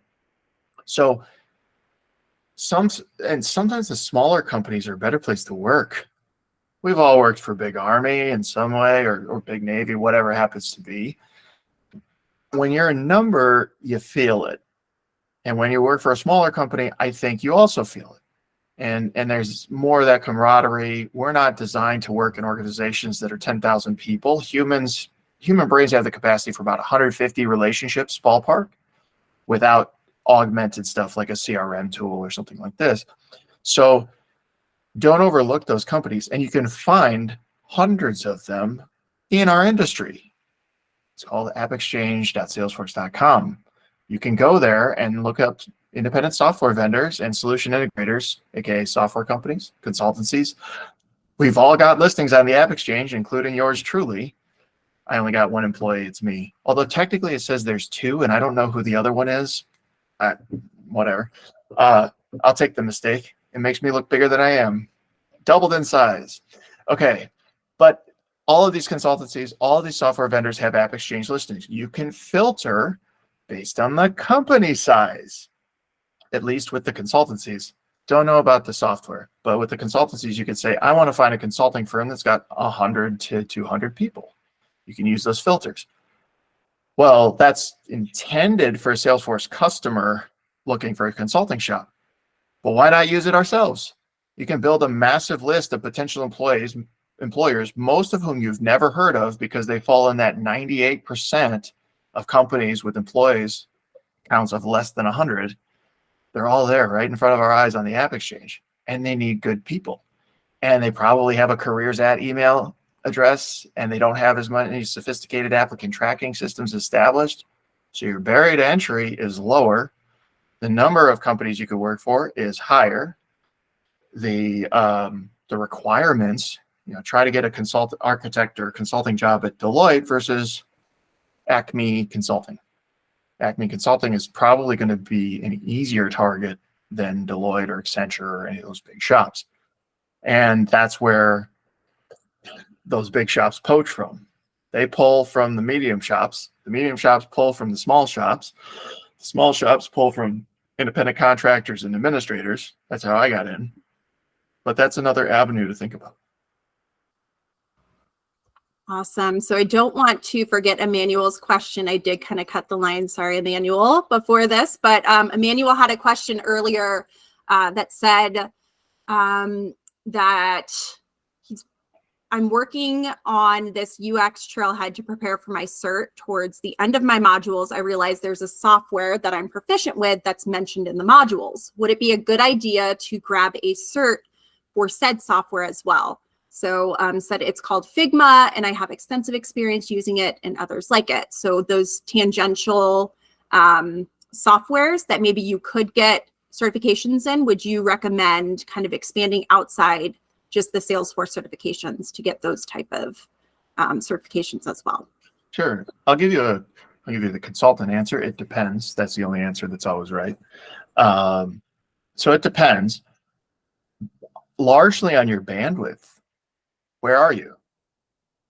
[SPEAKER 2] So sometimes the smaller companies are a better place to work. We've all worked for Big Army in some way, or Big Navy, whatever it happens to be. When you're a number, you feel it. And when you work for a smaller company, I think you also feel it. And there's more of that camaraderie. We're not designed to work in organizations that are 10,000 people. Human brains have the capacity for about 150 relationships, ballpark, without augmented stuff like a CRM tool or something like this. So don't overlook those companies, and you can find hundreds of them in our industry. It's called appexchange.salesforce.com. You can go there and look up independent software vendors and solution integrators, aka software companies, consultancies. We've all got listings on the App Exchange, including yours truly. I only got one employee, it's me. Although technically it says there's two, and I don't know who the other one is. Whatever. I'll take the mistake. It makes me look bigger than I am. Doubled in size. Okay. But all of these consultancies, all of these software vendors have App Exchange listings. You can filter based on the company size, at least with the consultancies. Don't know about the software, but with the consultancies, you could say, I want to find a consulting firm that's got 100 to 200 people. You can use those filters. Well, that's intended for a Salesforce customer looking for a consulting shop. But why not use it ourselves? You can build a massive list of potential employers, most of whom you've never heard of because they fall in that 98% of companies with employees counts of less than 100. They're all there right in front of our eyes on the App Exchange, and they need good people. And they probably have a careers at email address, and they don't have as many sophisticated applicant tracking systems established. So your barrier to entry is lower. The number of companies you could work for is higher. The requirements, try to get a consultant, architect, or consulting job at Deloitte versus Acme Consulting. Acme Consulting is probably going to be an easier target than Deloitte or Accenture or any of those big shops. And that's where those big shops poach from. They pull from the medium shops. The medium shops pull from the small shops. The small shops pull from independent contractors and administrators. That's how I got in. But that's another avenue to think about.
[SPEAKER 1] Awesome. So I don't want to forget Emmanuel's question. I did kind of cut the line. Sorry, Emmanuel, before this. But Emmanuel had a question earlier that said that I'm working on this UX Trailhead to prepare for my cert. Towards the end of my modules, I realized there's a software that I'm proficient with that's mentioned in the modules. Would it be a good idea to grab a cert for said software as well? So said it's called Figma, and I have extensive experience using it and others like it. So those tangential softwares that maybe you could get certifications in, would you recommend kind of expanding outside just the Salesforce certifications to get those type of certifications as well?
[SPEAKER 2] Sure. I'll give you the consultant answer. It depends. That's the only answer that's always right. So it depends largely on your bandwidth. Where are you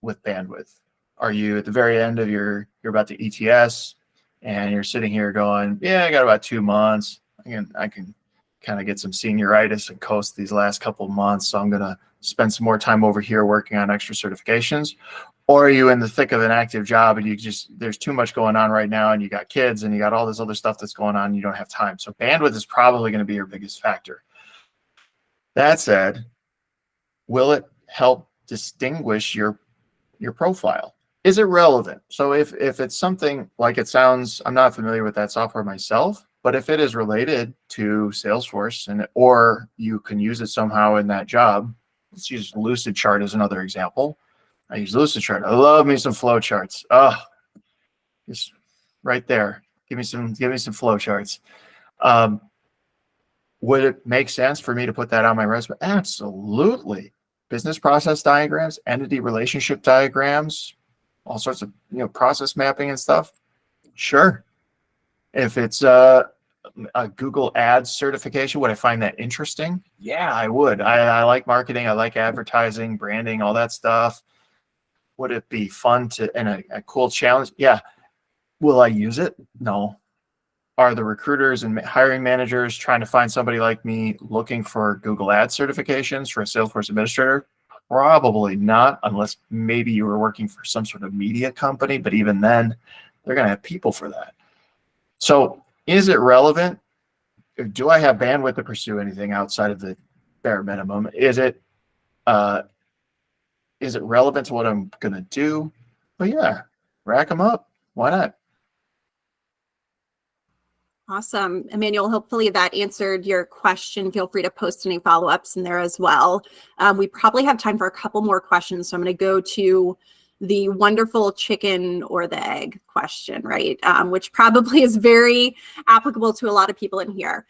[SPEAKER 2] with bandwidth? Are you at the very end of you're about to ETS and you're sitting here going, yeah, I got about 2 months. I can kind of get some senioritis and coast these last couple of months. So I'm going to spend some more time over here working on extra certifications. Or are you in the thick of an active job and there's too much going on right now, and you got kids and you got all this other stuff that's going on and you don't have time. So bandwidth is probably going to be your biggest factor. That said, will it help distinguish your profile? Is it relevant? So if it's something like it sounds, I'm not familiar with that software myself, but if it is related to Salesforce or you can use it somehow in that job, let's use Lucidchart as another example. I use Lucidchart. I love me some flow charts. Oh, just right there. Give me some flow charts. Would it make sense for me to put that on my resume? Absolutely. Business process diagrams, entity relationship diagrams, all sorts of process mapping and stuff. Sure. If it's a Google Ads certification, would I find that interesting? Yeah, I would. I like marketing. I like advertising, branding, all that stuff. Would it be fun and a cool challenge? Yeah. Will I use it? No. Are the recruiters and hiring managers trying to find somebody like me looking for Google Ads certifications for a Salesforce administrator? Probably not, unless maybe you were working for some sort of media company, but even then, they're going to have people for that. So is it relevant? Do I have bandwidth to pursue anything outside of the bare minimum? Is it relevant to what I'm going to do? Well, yeah, rack them up. Why not?
[SPEAKER 1] Awesome. Emmanuel, hopefully that answered your question. Feel free to post any follow-ups in there as well. We probably have time for a couple more questions. So I'm going to go to the wonderful chicken or the egg question, right? Which probably is very applicable to a lot of people in here.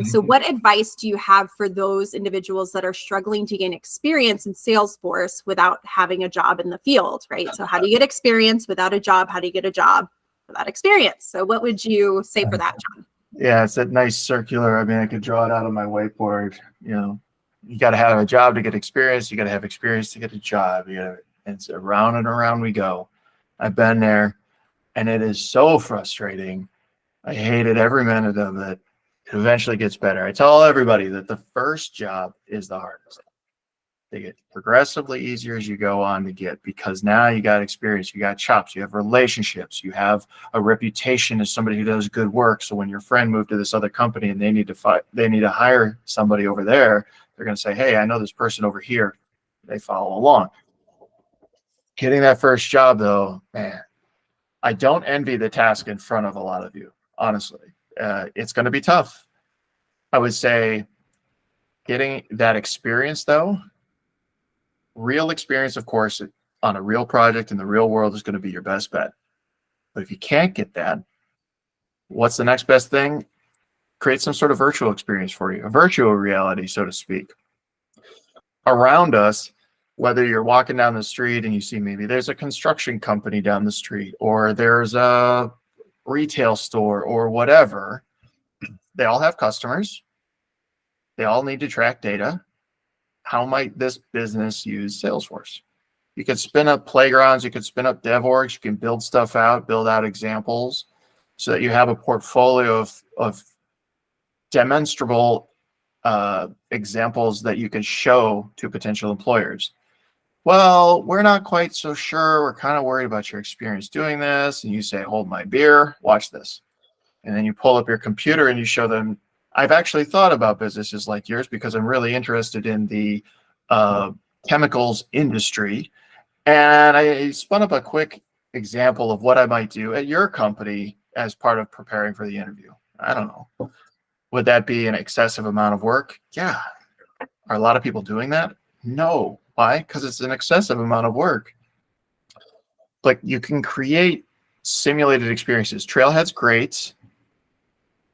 [SPEAKER 1] So what advice do you have for those individuals that are struggling to gain experience in Salesforce without having a job in the field, right? So how do you get experience without a job? How do you get a job without experience? So what would you say for that, John?
[SPEAKER 2] Yeah, it's that nice circular. I mean, I could draw it out on my whiteboard. You got to have a job to get experience. You got to have experience to get a job. You got to and it's around and around we go. I've been there, and it is so frustrating. I hated every minute of it. It eventually gets better. I tell everybody that the first job is the hardest. They get progressively easier as you go on to get, because now you got experience, you got chops, you have relationships, you have a reputation as somebody who does good work. So when your friend moved to this other company and they need to hire somebody over there, they're going to say, hey, I know this person over here. They follow along. Getting that first job, though, man, I don't envy the task in front of a lot of you, honestly. It's going to be tough. I would say getting that experience, though, real experience, of course, on a real project in the real world is going to be your best bet. But if you can't get that, what's the next best thing? Create some sort of virtual experience for you, a virtual reality, so to speak. Around us, whether you're walking down the street and you see maybe there's a construction company down the street, or there's a retail store or whatever, they all have customers. They all need to track data. How might this business use Salesforce? You could spin up playgrounds, you could spin up dev orgs, you can build stuff out, build out examples so that you have a portfolio of demonstrable examples that you can show to potential employers. Well, we're not quite so sure. We're kind of worried about your experience doing this. And you say, hold my beer, watch this. And then you pull up your computer and you show them, I've actually thought about businesses like yours because I'm really interested in the chemicals industry. And I spun up a quick example of what I might do at your company as part of preparing for the interview. I don't know. Would that be an excessive amount of work? Yeah. Are a lot of people doing that? No. Why? Because it's an excessive amount of work. But you can create simulated experiences. Trailhead's great.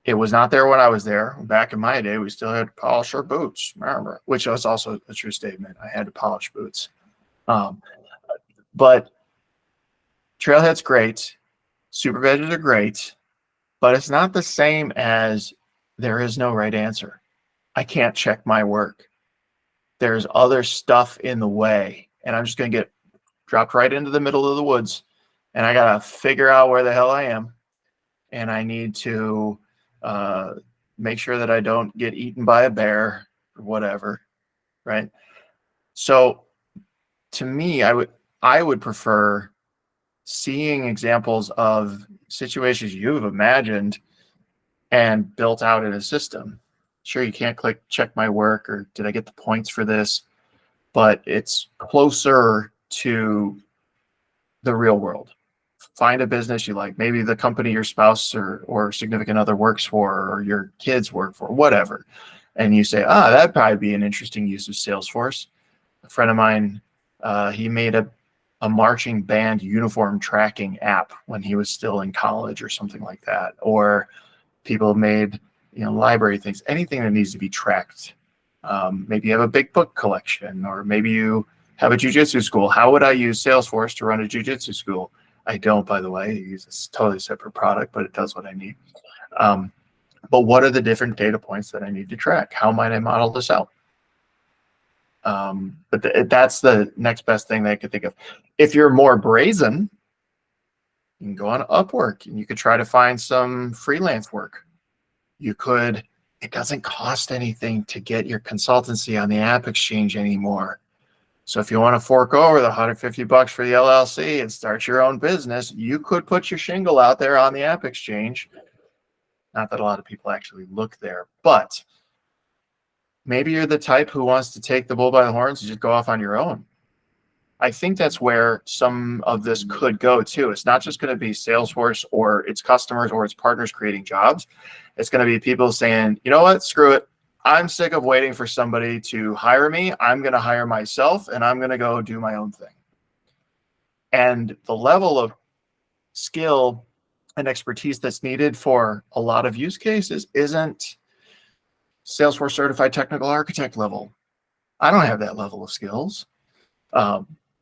[SPEAKER 2] It was not there when I was there. Back in my day, we still had to polish our boots, remember, which was also a true statement. I had to polish boots. But Trailhead's great. Superbadges are great. But it's not the same as there is no right answer. I can't check my work. There's other stuff in the way. And I'm just going to get dropped right into the middle of the woods. And I got to figure out where the hell I am. And I need to make sure that I don't get eaten by a bear or whatever, right? So to me, I would prefer seeing examples of situations you've imagined and built out in a system. Sure, you can't click check my work or did I get the points for this, but it's closer to the real world. Find a business you like, maybe the company your spouse or significant other works for, or your kids work for, whatever. And you say, that'd probably be an interesting use of Salesforce. A friend of mine, he made a marching band uniform tracking app when he was still in college or something like that. Or people have made, library things, anything that needs to be tracked. Maybe you have a big book collection, or maybe you have a jujitsu school. How would I use Salesforce to run a jujitsu school? I don't, by the way. I use a totally separate product, but it does what I need. But what are the different data points that I need to track? How might I model this out? But that's the next best thing that I could think of. If you're more brazen, you can go on Upwork and you could try to find some freelance work. It doesn't cost anything to get your consultancy on the App Exchange anymore. So if you want to fork over the $150 for the LLC and start your own business, you could put your shingle out there on the App Exchange. Not that a lot of people actually look there, but maybe you're the type who wants to take the bull by the horns and just go off on your own. I think that's where some of this could go too. It's not just going to be Salesforce or its customers or its partners creating jobs. It's going to be people saying, you know what, screw it. I'm sick of waiting for somebody to hire me. I'm going to hire myself and I'm going to go do my own thing. And the level of skill and expertise that's needed for a lot of use cases isn't Salesforce certified technical architect level. I don't have that level of skills.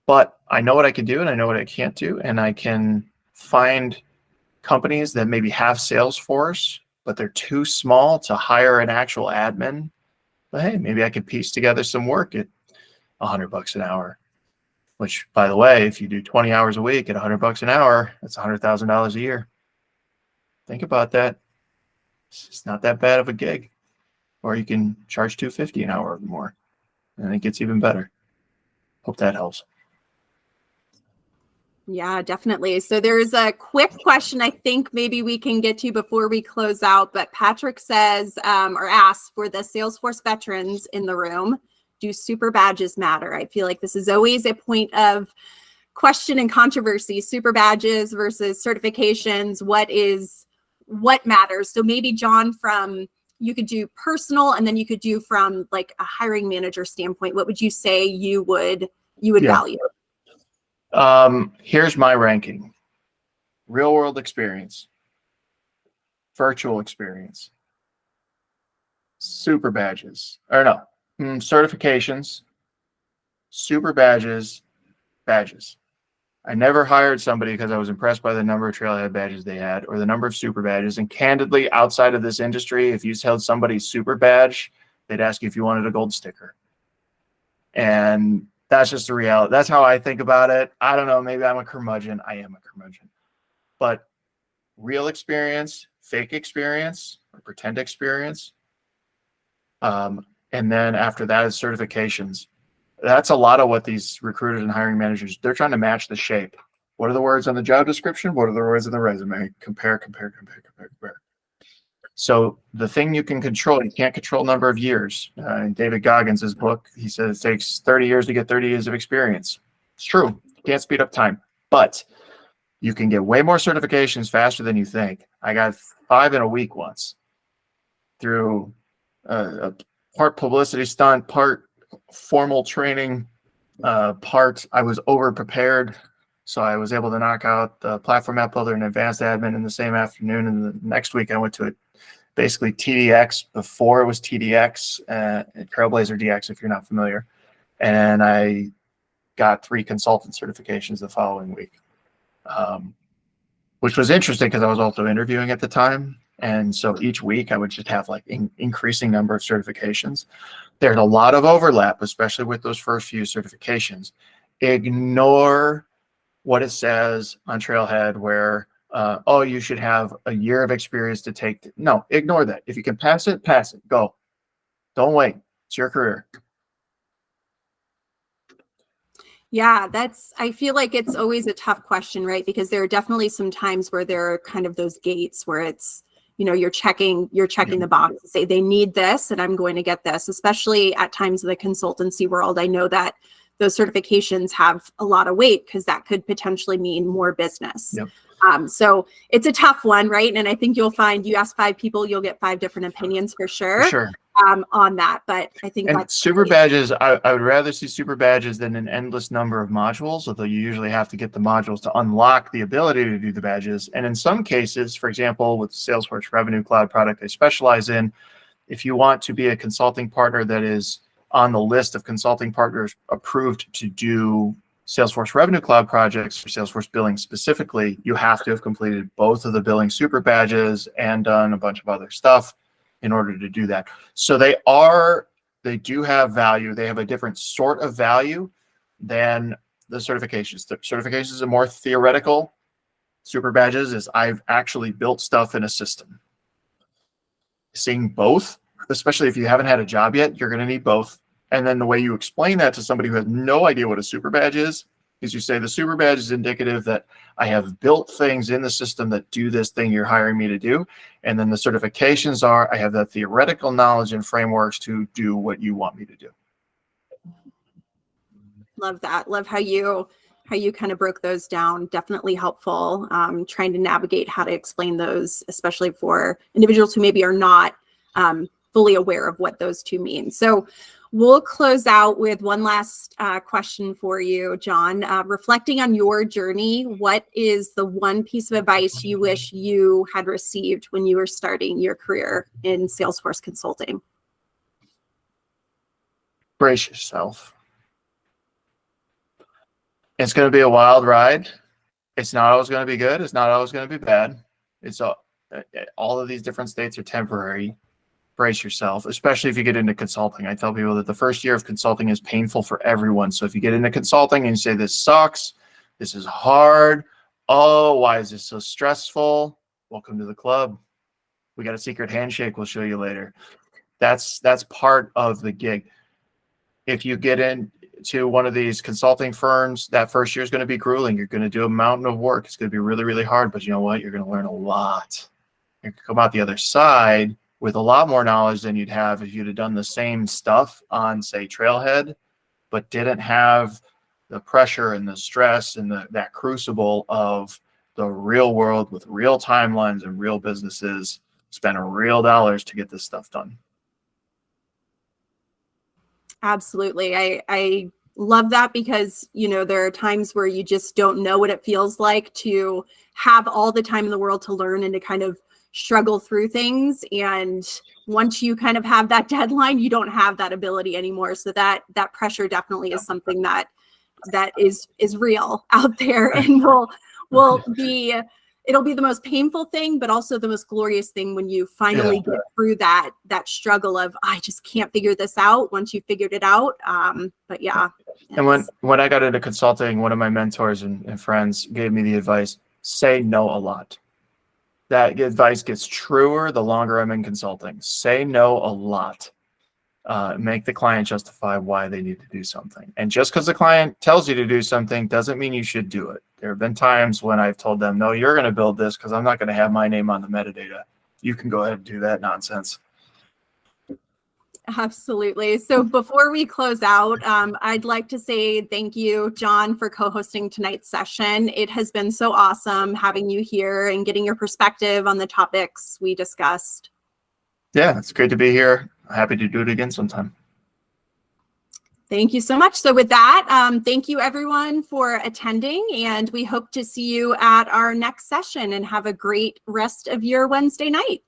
[SPEAKER 2] But I know what I can do and I know what I can't do. And I can find companies that maybe have Salesforce, but they're too small to hire an actual admin. But hey, maybe I could piece together some work at $100 an hour. which, by the way, if you do 20 hours a week at $100 an hour, that's $100,000 a year. Think about that. It's not that bad of a gig. Or you can charge $250 an hour or more, and it gets even better. Hope that helps.
[SPEAKER 1] Yeah, definitely. So there's a quick question I think maybe we can get to before we close out, but Patrick says or asks for the Salesforce veterans in the room, do super badges matter? I feel like this is always a point of question and controversy, super badges versus certifications. What matters? So maybe John, from you could do personal and then you could do from like a hiring manager standpoint, what would you say you would value?
[SPEAKER 2] Here's my ranking: real world experience, virtual experience, super badges, or no, certifications, super badges, badges. I never hired somebody because I was impressed by the number of Trailhead badges they had or the number of super badges. And candidly, outside of this industry, if you held somebody's super badge, they'd ask you if you wanted a gold sticker. And that's just the reality. That's how I think about it. I don't know. Maybe I'm a curmudgeon. I am a curmudgeon. But real experience, fake experience, or pretend experience. And then after that is certifications. That's a lot of what these recruiters and hiring managers, they're trying to match the shape. What are the words on the job description? What are the words in the resume? Compare. So the thing you can control, you can't control number of years. In David Goggins' book, he says it takes 30 years to get 30 years of experience. It's true. You can't speed up time, but you can get way more certifications faster than you think. I got 5 in a week once through a part publicity stunt, part formal training, part I was over prepared. So I was able to knock out the platform app builder and advanced admin in the same afternoon. And the next week I went to basically TDX before it was TDX, Trailblazer DX, if you're not familiar. And I got 3 consultant certifications the following week, which was interesting because I was also interviewing at the time. And so each week I would just have like increasing number of certifications. There's a lot of overlap, especially with those first few certifications. Ignore what it says on Trailhead where, oh, you should have a year of experience to take. No, ignore that. If you can pass it, go. Don't wait. It's your career.
[SPEAKER 1] Yeah, I feel like it's always a tough question, right? Because there are definitely some times where there are kind of those gates where it's, you're checking the box to say they need this and I'm going to get this, especially at times in the consultancy world. I know that those certifications have a lot of weight because that could potentially mean more business.
[SPEAKER 2] Yep.
[SPEAKER 1] So it's a tough one, right? And I think you'll find you ask 5 people, you'll get 5 different opinions for sure. On that. But I think
[SPEAKER 2] that's super badges. I would rather see super badges than an endless number of modules, although you usually have to get the modules to unlock the ability to do the badges. And in some cases, for example, with the Salesforce Revenue Cloud product I specialize in, if you want to be a consulting partner that is on the list of consulting partners approved to do Salesforce Revenue Cloud projects for Salesforce billing specifically, you have to have completed both of the billing super badges and done a bunch of other stuff in order to do that. So they do have value. They have a different sort of value than the certifications. The certifications are more theoretical. Super badges is I've actually built stuff in a system. Seeing both, especially if you haven't had a job yet, you're going to need both. And then the way you explain that to somebody who has no idea what a super badge is you say the super badge is indicative that I have built things in the system that do this thing you're hiring me to do. And then the certifications are I have that theoretical knowledge and frameworks to do what you want me to do.
[SPEAKER 1] Love that. Love how you kind of broke those down. Definitely helpful. Trying to navigate how to explain those, especially for individuals who maybe are not fully aware of what those two mean. So we'll close out with one last question for you, John. Reflecting on your journey, what is the one piece of advice you wish you had received when you were starting your career in Salesforce consulting?
[SPEAKER 2] Brace yourself. It's going to be a wild ride. It's not always going to be good. It's not always going to be bad. It's all of these different states are temporary. brace yourself, especially if you get into consulting. I tell people that the first year of consulting is painful for everyone. So if you get into consulting and you say, this sucks, this is hard, oh, why is this so stressful? Welcome to the club. We got a secret handshake we'll show you later. That's part of the gig. If you get into one of these consulting firms, that first year is going to be grueling. You're going to do a mountain of work. It's going to be really, really hard, but you know what? You're going to learn a lot. You're going to come out the other side with a lot more knowledge than you'd have if you'd have done the same stuff on, say, Trailhead, but didn't have the pressure and the stress and that crucible of the real world with real timelines and real businesses, spend real dollars to get this stuff done.
[SPEAKER 1] Absolutely. I love that because, you know, there are times where you just don't know what it feels like to have all the time in the world to learn and to kind of struggle through things. And once you kind of have that deadline, you don't have that ability anymore. So that pressure definitely is something that is real out there, and it'll be the most painful thing, but also the most glorious thing when you finally get through that struggle of, I just can't figure this out, once you figured it out. But yeah.
[SPEAKER 2] And when I got into consulting, one of my mentors and friends gave me the advice, say no a lot. That advice gets truer the longer I'm in consulting. Say no a lot. Make the client justify why they need to do something. And just because the client tells you to do something doesn't mean you should do it. There have been times when I've told them, no, you're going to build this because I'm not going to have my name on the metadata. You can go ahead and do that nonsense.
[SPEAKER 1] Absolutely. So before we close out, I'd like to say thank you, John, for co-hosting tonight's session. It has been so awesome having you here and getting your perspective on the topics we discussed.
[SPEAKER 2] Yeah, it's great to be here. Happy to do it again sometime.
[SPEAKER 1] Thank you so much. So with that, thank you everyone for attending, and we hope to see you at our next session, and have a great rest of your Wednesday night.